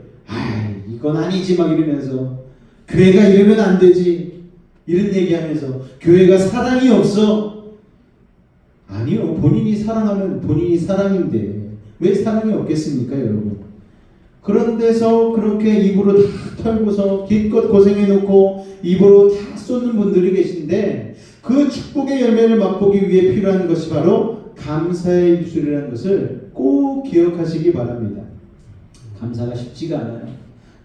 이건 아니지 막 이러면서 교회가 이러면 안 되지 이런 얘기하면서 교회가 사랑이 없어. 아니요, 본인이 사랑하면 본인이 사랑인데 왜 사랑이 없겠습니까 여러분? 그런 데서 그렇게 입으로 다 털고서 기껏 고생해놓고 입으로 다 쏟는 분들이 계신데 그 축복의 열매를 맛보기 위해 필요한 것이 바로 감사의 입술이라는 것을 꼭 기억하시기 바랍니다. 감사가 쉽지가 않아요.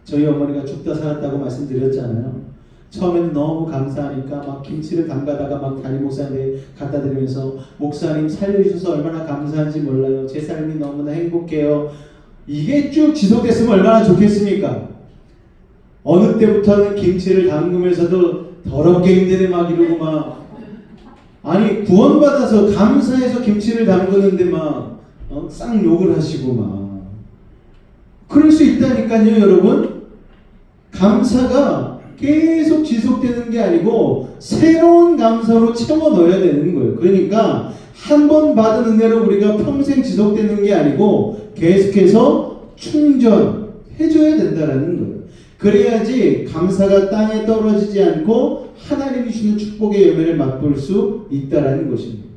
저희 어머니가 죽다 살았다고 말씀드렸잖아요. 처음에는 너무 감사하니까 막 김치를 담가다가 막 담임 목사님한테 갖다 드리면서 목사님 살려주셔서 얼마나 감사한지 몰라요. 제 삶이 너무나 행복해요. 이게 쭉 지속됐으면 얼마나 좋겠습니까? 어느 때부터는 김치를 담그면서도 더럽게 힘드네 막 이러고 막 아니 구원받아서 감사해서 김치를 담그는데 막 쌍 욕을 하시고 막 그럴 수 있다니까요 여러분. 감사가 계속 지속되는 게 아니고 새로운 감사로 채워 넣어야 되는 거예요. 그러니까 한 번 받은 은혜로 우리가 평생 지속되는 게 아니고 계속해서 충전해줘야 된다는 거예요. 그래야지 감사가 땅에 떨어지지 않고 하나님이 주는 축복의 열매를 맛볼 수 있다는 것입니다.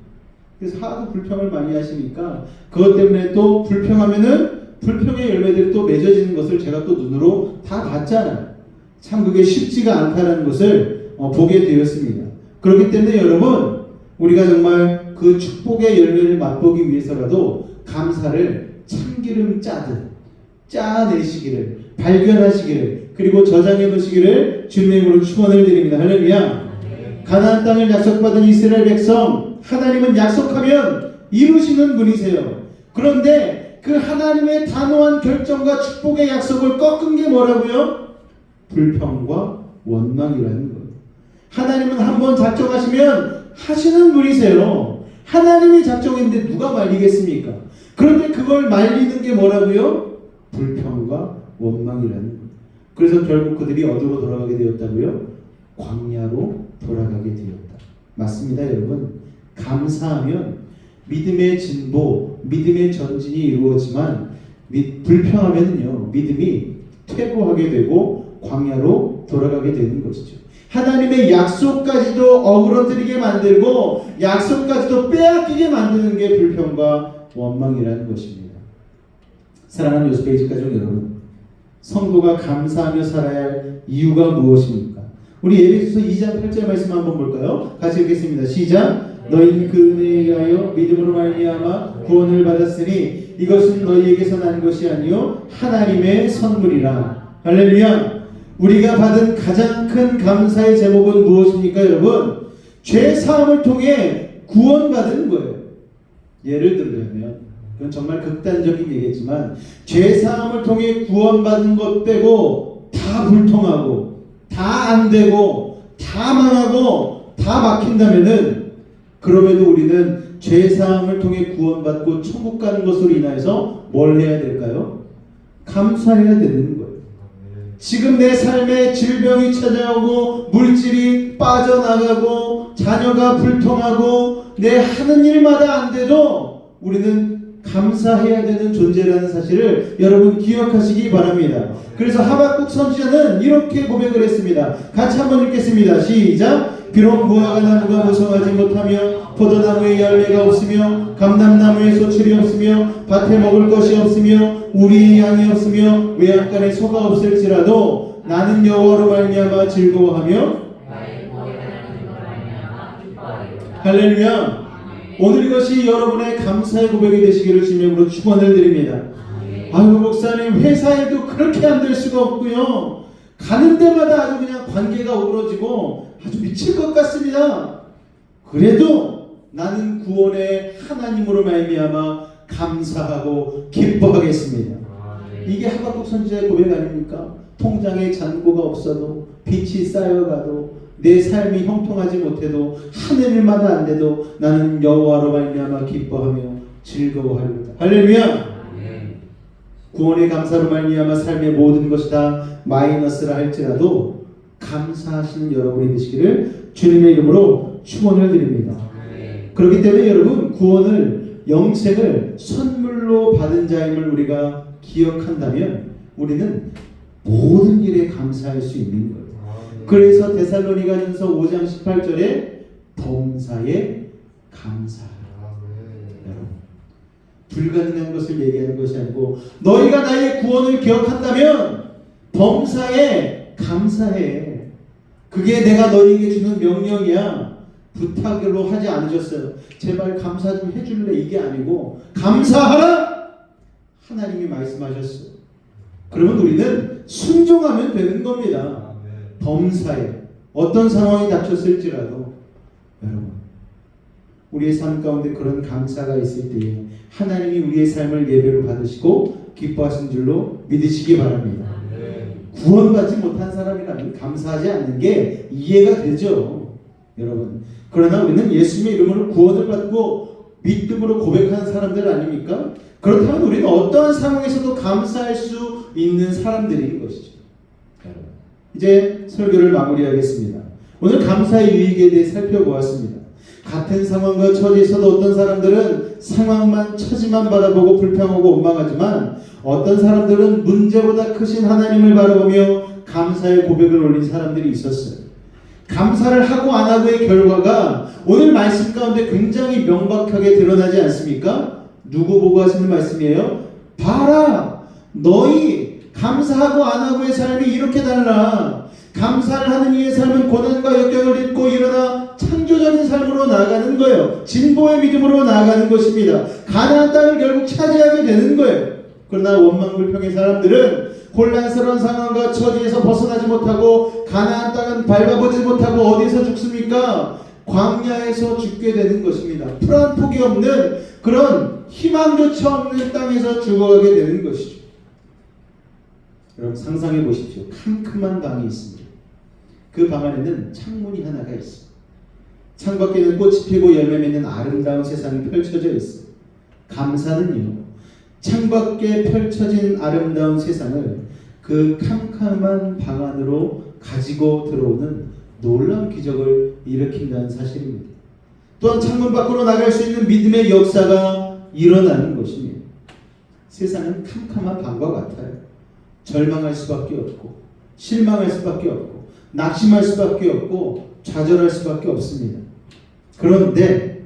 그래서 하도 불평을 많이 하시니까 그것 때문에 또 불평하면은 불평의 열매들이 또 맺어지는 것을 제가 또 눈으로 다 봤잖아요. 참 그게 쉽지가 않다는 것을 보게 되었습니다. 그렇기 때문에 여러분 우리가 정말 그 축복의 열매를 맛보기 위해서라도 감사를 참기름 짜듯 짜내시기를 발견하시기를 그리고 저장해 놓으시기를 주님의 이름으로 축원을 드립니다. 할렐루야. 가나안 땅을 약속받은 이스라엘 백성 하나님은 약속하면 이루시는 분이세요. 그런데 그 하나님의 단호한 결정과 축복의 약속을 꺾은 게 뭐라고요? 불평과 원망이라는 거예요. 하나님은 한번 작정하시면 하시는 분이세요. 하나님이 작정했는데 누가 말리겠습니까? 그런데 그걸 말리는 게 뭐라고요? 불평과 원망이라는 거예요. 그래서 결국 그들이 어디로 돌아가게 되었다고요? 광야로 돌아가게 되었다. 맞습니다 여러분. 감사하면 믿음의 진보, 믿음의 전진이 이루어지만 불평하면요 믿음이 퇴보하게 되고 광야로 돌아가게 되는 것이죠. 하나님의 약속까지도 어그러뜨리게 만들고 약속까지도 빼앗기게 만드는 게 불평과 원망이라는 것입니다. 사랑하는 요스페이지 가족 여러분, 성도가 감사하며 살아야 할 이유가 무엇입니까? 우리 에베소서 2장 8절 말씀 한번 볼까요? 같이 읽겠습니다. 시작. 너희는 그 은혜에 의하여 믿음으로 말미암아 구원을 받았으니 이것은 너희에게서 난 것이 아니요 하나님의 선물이라. 할렐루야. 우리가 받은 가장 큰 감사의 제목은 무엇입니까 여러분? 죄 사함을 통해 구원받은 거예요. 예를 들자면 그건 정말 극단적인 얘기지만 죄 사함을 통해 구원받은 것 빼고 다 불통하고 다 안 되고 다 망하고 다 막힌다면은 그럼에도 우리는 죄 사함을 통해 구원받고 천국 가는 것으로 인하여서 뭘 해야 될까요? 감사해야 되는 거예요. 지금 내 삶에 질병이 찾아오고 물질이 빠져나가고 자녀가 불통하고 내 하는 일마다 안 돼도 우리는 감사해야 되는 존재라는 사실을 여러분 기억하시기 바랍니다. 그래서 하박국 선지자는 이렇게 고백을 했습니다. 같이 한번 읽겠습니다. 시작. 비록 무화과 나무가 무성하지 못하며 포도나무에 열매가 없으며 감람나무에 소출이 없으며 밭에 먹을 것이 없으며 우리의 양이 없으며 외양간에 소가 없을지라도 나는 여호와로 말미암아 즐거워하며 할렐루야. 오늘 이것이 여러분의 감사의 고백이 되시기를 주님으로 축원을 드립니다. 아유 목사님 회사 일도 그렇게 안 될 수가 없고요. 가는 데마다 아주 그냥 관계가 우러지고 아주 미칠 것 같습니다. 그래도 나는 구원의 하나님으로 말미암아 감사하고 기뻐하겠습니다. 이게 하박국 선지자의 고백 아닙니까? 통장에 잔고가 없어도 빚이 쌓여가도 내 삶이 형통하지 못해도 하는 일마다 안 돼도 나는 여호와로 말미암아 기뻐하며 즐거워하리로다. 할렐루야. 구원의 감사로 말미암아 삶의 모든 것이 다 마이너스라 할지라도 감사하시는 여러분이 되시기를 주님의 이름으로 축원을 드립니다. 그렇기 때문에 여러분 구원을 영생을 선물로 받은 자임을 우리가 기억한다면 우리는 모든 일에 감사할 수 있는 거예요. 그래서 데살로니가전서 5장 18절에 범사에 감사하라. 여러분, 불가능한 것을 얘기하는 것이 아니고 너희가 나의 구원을 기억한다면 범사에 감사해. 그게 내가 너희에게 주는 명령이야. 부탁으로 하지 않으셨어요. 제발 감사 좀 해줄래? 이게 아니고 감사하라! 하나님이 말씀하셨어요. 그러면 우리는 순종하면 되는 겁니다. 범사에 어떤 상황이 닥쳤을지라도 여러분, 우리의 삶 가운데 그런 감사가 있을 때에 하나님이 우리의 삶을 예배로 받으시고 기뻐하신 줄로 믿으시기 바랍니다. 구원받지 못한 사람이라면 감사하지 않는 게 이해가 되죠, 여러분. 그러나 우리는 예수님의 이름으로 구원을 받고 믿음으로 고백하는 사람들 아닙니까? 그렇다면 우리는 어떠한 상황에서도 감사할 수 있는 사람들인 것이죠. 이제 설교를 마무리하겠습니다. 오늘 감사의 유익에 대해 살펴보았습니다. 같은 상황과 처지에서도 어떤 사람들은 상황만, 처지만 바라보고 불평하고 원망하지만 어떤 사람들은 문제보다 크신 하나님을 바라보며 감사의 고백을 올린 사람들이 있었어요. 감사를 하고 안 하고의 결과가 오늘 말씀 가운데 굉장히 명확하게 드러나지 않습니까? 누구 보고 하시는 말씀이에요? 봐라! 너희 감사하고 안 하고의 삶이 이렇게 달라. 감사를 하는 이의 삶은 고난과 역경을 잊고 일어나 창조적인 삶으로 나아가는 거예요. 진보의 믿음으로 나아가는 것입니다. 가나안 땅을 결국 차지하게 되는 거예요. 그러나 원망불평의 사람들은 혼란스러운 상황과 처지에서 벗어나지 못하고 가나안 땅은 밟아보지 못하고 어디서 죽습니까? 광야에서 죽게 되는 것입니다. 풀한 폭이 없는 그런 희망조차 없는 땅에서 죽어가게 되는 것이죠. 여러분 상상해 보십시오. 캄캄한 방이 있습니다. 그 방 안에는 창문이 하나가 있어요. 창밖에는 꽃이 피고 열매 맺는 아름다운 세상이 펼쳐져 있어요. 감사는요, 창밖에 펼쳐진 아름다운 세상을 그 캄캄한 방 안으로 가지고 들어오는 놀라운 기적을 일으킨다는 사실입니다. 또한 창문 밖으로 나갈 수 있는 믿음의 역사가 일어나는 것입니다. 세상은 캄캄한 방과 같아요. 절망할 수밖에 없고 실망할 수밖에 없고 낙심할 수밖에 없고 좌절할 수밖에 없습니다. 그런데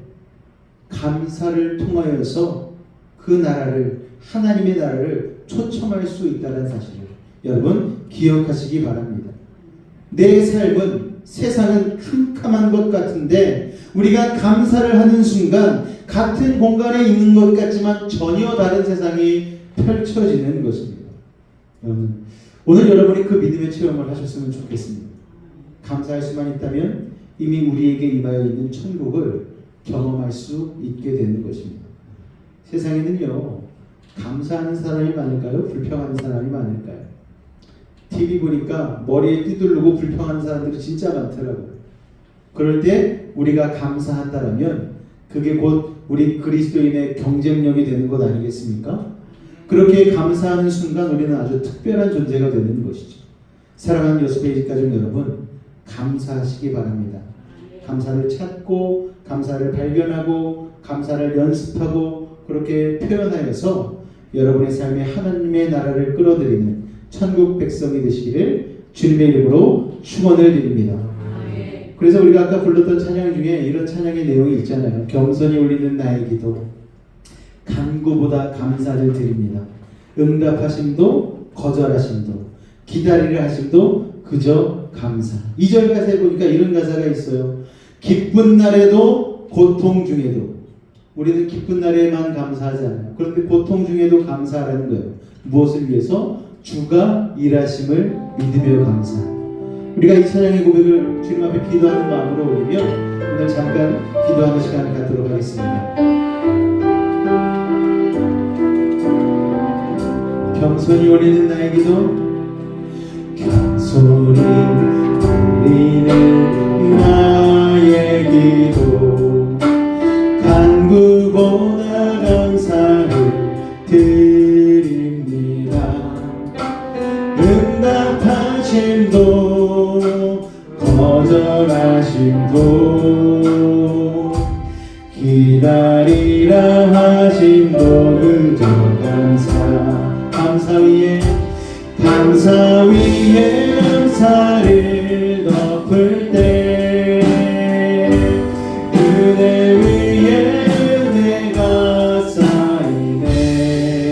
감사를 통하여서 그 나라를, 하나님의 나라를 초청할 수 있다는 사실을 여러분 기억하시기 바랍니다. 내 삶은, 세상은 캄캄한 것 같은데 우리가 감사를 하는 순간 같은 공간에 있는 것 같지만 전혀 다른 세상이 펼쳐지는 것입니다. 오늘 여러분이 그 믿음의 체험을 하셨으면 좋겠습니다. 감사할 수만 있다면 이미 우리에게 임하여 있는 천국을 경험할 수 있게 되는 것입니다. 세상에는요, 감사하는 사람이 많을까요? 불평하는 사람이 많을까요? TV 보니까 머리에 띠두르고 불평하는 사람들이 진짜 많더라고요. 그럴 때 우리가 감사한다면 그게 곧 우리 그리스도인의 경쟁력이 되는 것 아니겠습니까? 그렇게 감사하는 순간 우리는 아주 특별한 존재가 되는 것이죠. 사랑하는 여수페이지 가족 여러분, 감사하시기 바랍니다. 감사를 찾고 감사를 발견하고 감사를 연습하고 그렇게 표현하여서 여러분의 삶에 하나님의 나라를 끌어들이는 천국 백성이 되시기를 주님의 이름으로 축원을 드립니다. 그래서 우리가 아까 불렀던 찬양 중에 이런 찬양의 내용이 있잖아요. 겸손히 올리는 나의 기도, 간구보다 감사를 드립니다. 응답하심도 거절하심도 기다리려 하심도 그저 감사. 2절 가사에 보니까 이런 가사가 있어요. 기쁜 날에도 고통 중에도. 우리는 기쁜 날에만 감사하잖아요. 그런데 고통 중에도 감사하라는 거예요. 무엇을 위해서? 주가 일하심을 믿으며 감사. 우리가 이 찬양의 고백을 주님 앞에 기도하는 마음으로 올리며 오늘 잠깐 기도하는 시간을 갖도록 하겠습니다. 겸손히 올리는 나의 기도, 겸손히 올리는 나의 기도, 간구보다 감사를 드립니다. 응답하심도 거절하심도 기다리라 하심도 그저 감사. 감사 위에 감사를 덮을 때 은혜 위에 은혜가 쌓이네.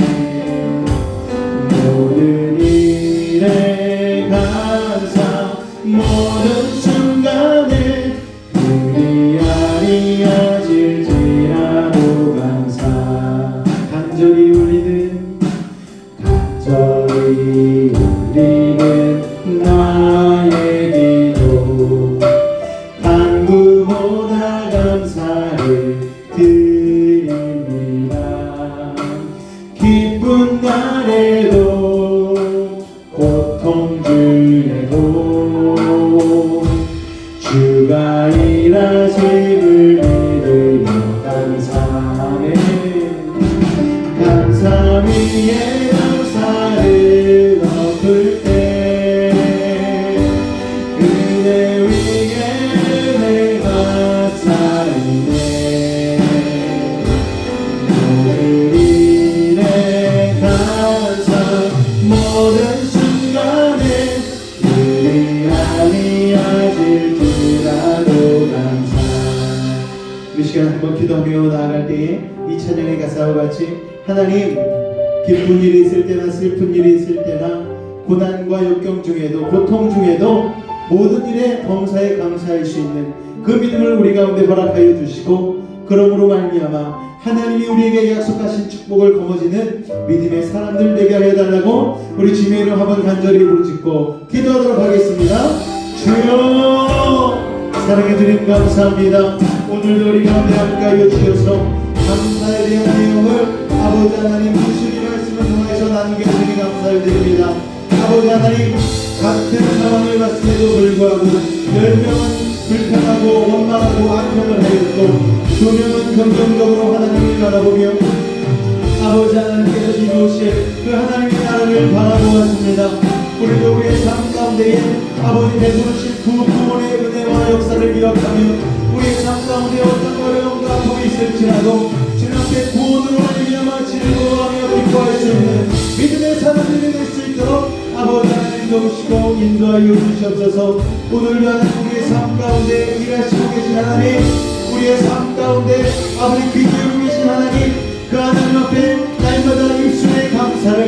모든 일에 감사, 모든 순간에 그리 아니어질지라도 감사. 간절히 우리는 나의 기도 간구보다 감사를 드립니다. 기쁜 날에도 고통 중에도 주가 일하심을 믿으며 감사하네. 감사 위에 감사를 덮을 때 은혜 위에 은혜가 쌓이네. 모든 일에 감사, 모든 순간에 그리 아니어질지라도 감사. 우리 시간 한번 기도하며 나아갈 때에 이 찬양의 가사와 같이 하나님, 기쁜 일이 있을 때나 슬픈 일이 있을 때나 고난과 역경 중에도 고통 중에도 모든 일에 범사에 감사할 수 있는 그 믿음을 우리 가운데 허락하여 주시고, 그러므로 말미암아 하나님이 우리에게 약속하신 축복을 거머쥐는 믿음의 사람들 되게 하여 달라고 우리 주님의 이름 한번 간절히 부르짖고 기도하도록 하겠습니다. 주여, 사랑해 주님 감사합니다. 오늘도 우리 가운데 함께하여 주셔서 감사에 대한 내용을 아버지 하나님 무수히 말씀을 통해서 나누게 되니 감사를 드립니다. 아버지 하나님, 같은 상황을 봤음에도 불구하고 10명은 불평하고 원망하고 악평을 하였고 2명은 긍정적으로 하나님을 바라보며 아버지 하나님께서 이루실 그 하나님의 나라를 바라보았습니다. 우리도 우리의 삶 가운데에 아버지 베푸신 구원의 은혜와 역사를 기억하며 우리의 삶 가운데 어떤 어려움과 아픔이 있을지라도 주님 앞에 구원으로 말미암아 즐거워하며 기뻐할 수 있는 믿음의 사람들이 될 수 있도록 아버지 하나님 도우시고 인도하여 주시옵소서. 오늘도 하나님 우리의 삶 가운데 일하시고 계신 하나님, 우리의 삶 가운데 아버지 귀 기울이고 계신 하나님, 그 하나님 앞에 날마다 입술의 감사를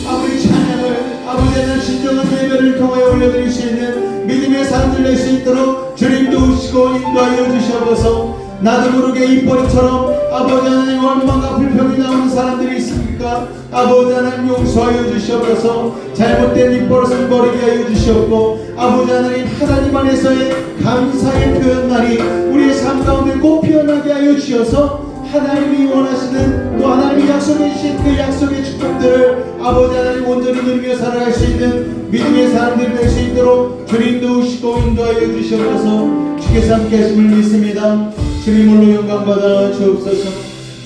아버지 찬양을 아버지 하나님 신령한 예배를 통하여 올려드릴 수 있는 믿음의 사람들 될 수 있도록 주님 도우시고 인도하여 주시옵소서. 나도 모르게 입버릇처럼 아버지 하나님 원망과 불평이 나오는 사람들이 있습니까? 아버지 하나님 용서하여 주시옵소서. 잘못된 입버릇을 버리게 하여 주시옵고 아버지 하나님 안에서의 감사의 표현날이 우리의 삶 가운데 꼭 피어나게 하여 주셔서 하나님이 원하시는 또 하나님이 약속해 주신 그 약속의 축복들을 아버지 하나님 온전히 누리며 살아갈 수 있는 믿음의 사람들이 될 수 있도록 주님 도우시고 인도하여 주시옵소서. 주께서 함께 하심을 믿습니다. 주님 홀로 영광 받아 주옵소서.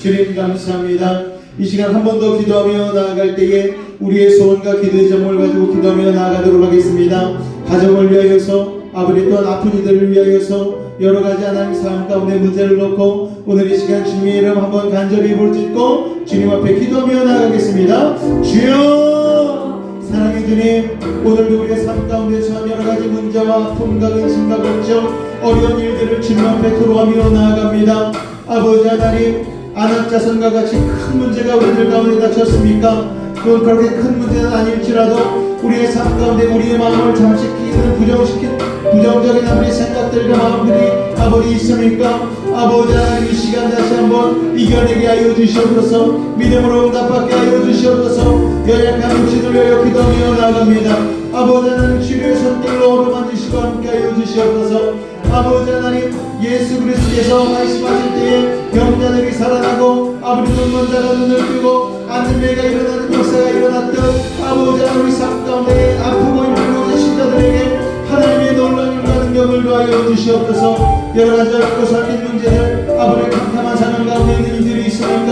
주님 감사합니다. 이 시간 한 번 더 기도하며 나아갈 때에 우리의 소원과 기도의 제목을 가지고 기도하며 나아가도록 하겠습니다. 가정을 위하여서 아버지 또한 아픈 이들을 위하여서 여러가지 하나님 삶 가운데 문제를 놓고 오늘 이 시간 주님의 이름 한번 간절히 부르짖고 주님 앞에 기도하며 나아가겠습니다. 주여, 사랑의 주님, 오늘도 우리의 삶 가운데 처한 여러가지 문제와 아픔과 근심과 걱정 어려운 일들을 주님 앞에 토로하며 나아갑니다. 아버지 하나님, 안악자손과 같이 큰 문제가 우리들 가운데 닥쳤습니까? 그건 그렇게 큰 문제는 아닐지라도 우리의 삶 가운데 우리의 마음을 잠식시키는 부정적인 아무리 생각들과 마음들이 아버지 있습니까? 아버지 하나님, 이 시간 다시 한번 이겨내게 하여 주시옵소서. 믿음으로 응답받게 하여 주시옵소서. 연약한 육신을 위하여 기도하며 나아갑니다. 아버지 하나님, 치료의 손길로 어루만지시고 함께 하여 주시옵소서. 아버지 하나님, 예수 그리스도께서 말씀하실 때에 병자들이 살아나고 아버지 눈먼 자가 눈을 뜨고 앉은 배가 일어나는 역사가 일어났듯 아버지 하나님, 우리 삶 가운데 아프고 힘들고 계신 자들에게 하나님의 놀라운 일과 능력을 더하여 주시옵소서. 여러가지 어렵고 살린 문제들 아버지 캄캄한 상황 가운데 있는 이들이 있으니까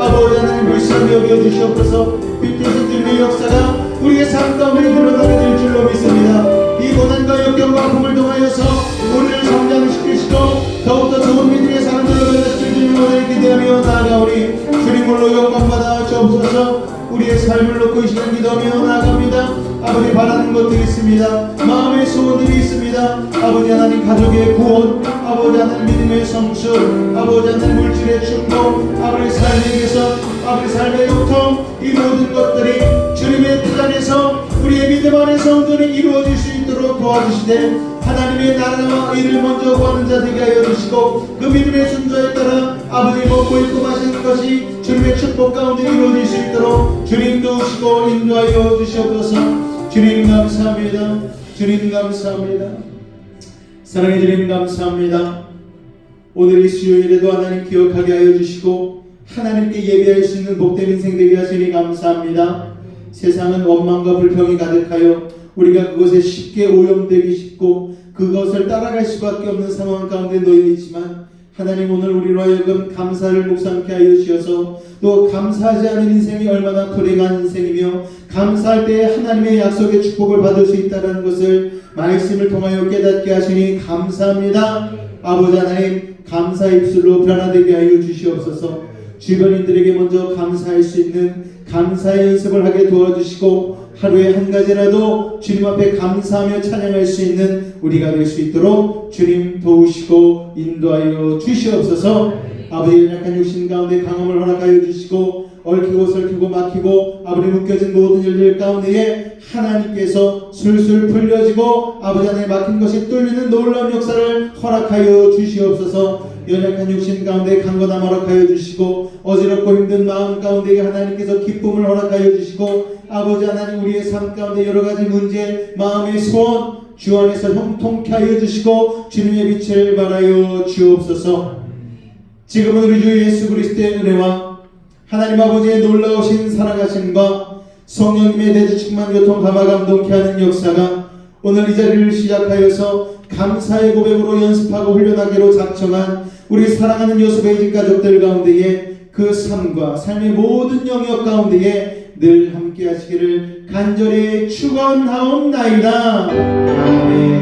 아버지 하나님 불쌍히 여겨 주시옵소서. 빛되신 주님의 역사가 우리의 삶 가운데 일어나게 될 줄로 믿습니다. 이 고난과 역경과 아픔을 통하여서 우리를 성장시키시고 더욱더 좋은 믿음의 사람들로 변화시킬 주님을 기대하며 나아가오니 주님 홀로 영광받아 주옵소서. 우리의 삶을 놓고 이 시간 기도하며 나아갑니다. 아버지 바라는 것들이 있습니다. 마음의 소원들이 있습니다. 아버지 하나님 가족의 구원, 아버지 하나님 믿음의 성숙, 아버지 하나님 물질의 축복, 아버지 삶의 개선, 아버지 삶의 요통, 이 모든 것들이 주님의 뜻 안에서 우리의 믿음 안에서 온전히 이루어질 수 있도록 도와주시되 하나님의 나라와 일을 먼저 구하는 자 되게 하여 주시고 그 믿음의 순서에 따라 아버지 먹고 입고 마시는 것이 주님의 축복 가운데 이루어질 수 있도록 주님 도우시고 인도하여 주시옵소서. 주님 감사합니다. 주님 감사합니다. 사랑해 주님 감사합니다. 오늘 이 수요일에도 하나님 기억하게 하여 주시고 하나님께 예배할 수 있는 복된 인생 되게 하시니 감사합니다. 세상은 원망과 불평이 가득하여 우리가 그것에 쉽게 오염되기 쉽고 그것을 따라갈 수밖에 없는 상황 가운데 놓여 있지만 하나님 오늘 우리로 하여금 감사를 묵상케 하여 주셔서 또 감사하지 않은 인생이 얼마나 불행한 인생이며 감사할 때 하나님의 약속의 축복을 받을 수 있다는 것을 말씀을 통하여 깨닫게 하시니 감사합니다. 아버지 하나님 감사 입술로 변화되게 하여 주시옵소서. 주변인들에게 먼저 감사할 수 있는 감사의 연습을 하게 도와주시고 하루에 한 가지라도 주님 앞에 감사하며 찬양할 수 있는 우리가 될 수 있도록 주님 도우시고 인도하여 주시옵소서. 아버지 연약한 육신 가운데 강함을 허락하여 주시고 얽히고 설키고 막히고 아버지 묶여진 모든 일들 가운데에 하나님께서 술술 풀려지고 아버지 안에 막힌 것이 뚫리는 놀라운 역사를 허락하여 주시옵소서. 연약한 육신 가운데 강건함 허락하여 주시고 어지럽고 힘든 마음 가운데 하나님께서 기쁨을 허락하여 주시고 아버지 하나님 우리의 삶 가운데 여러가지 문제 마음의 소원 주 안에서 형통케 하여 주시고 주님의 빛을 발하여 주옵소서. 지금은 우리 주 예수 그리스도의 은혜와 하나님 아버지의 놀라우신 살아가심과 성령님의 대주 충만 교통 감화 감동케 하는 역사가 오늘 이 자리를 시작하여서 감사의 고백으로 연습하고 훈련하기로 작정한 우리 사랑하는 요셉의 가족들 가운데에 그 삶과 삶의 모든 영역 가운데에 늘 함께 하시기를 간절히 축원하옵나이다. 아멘.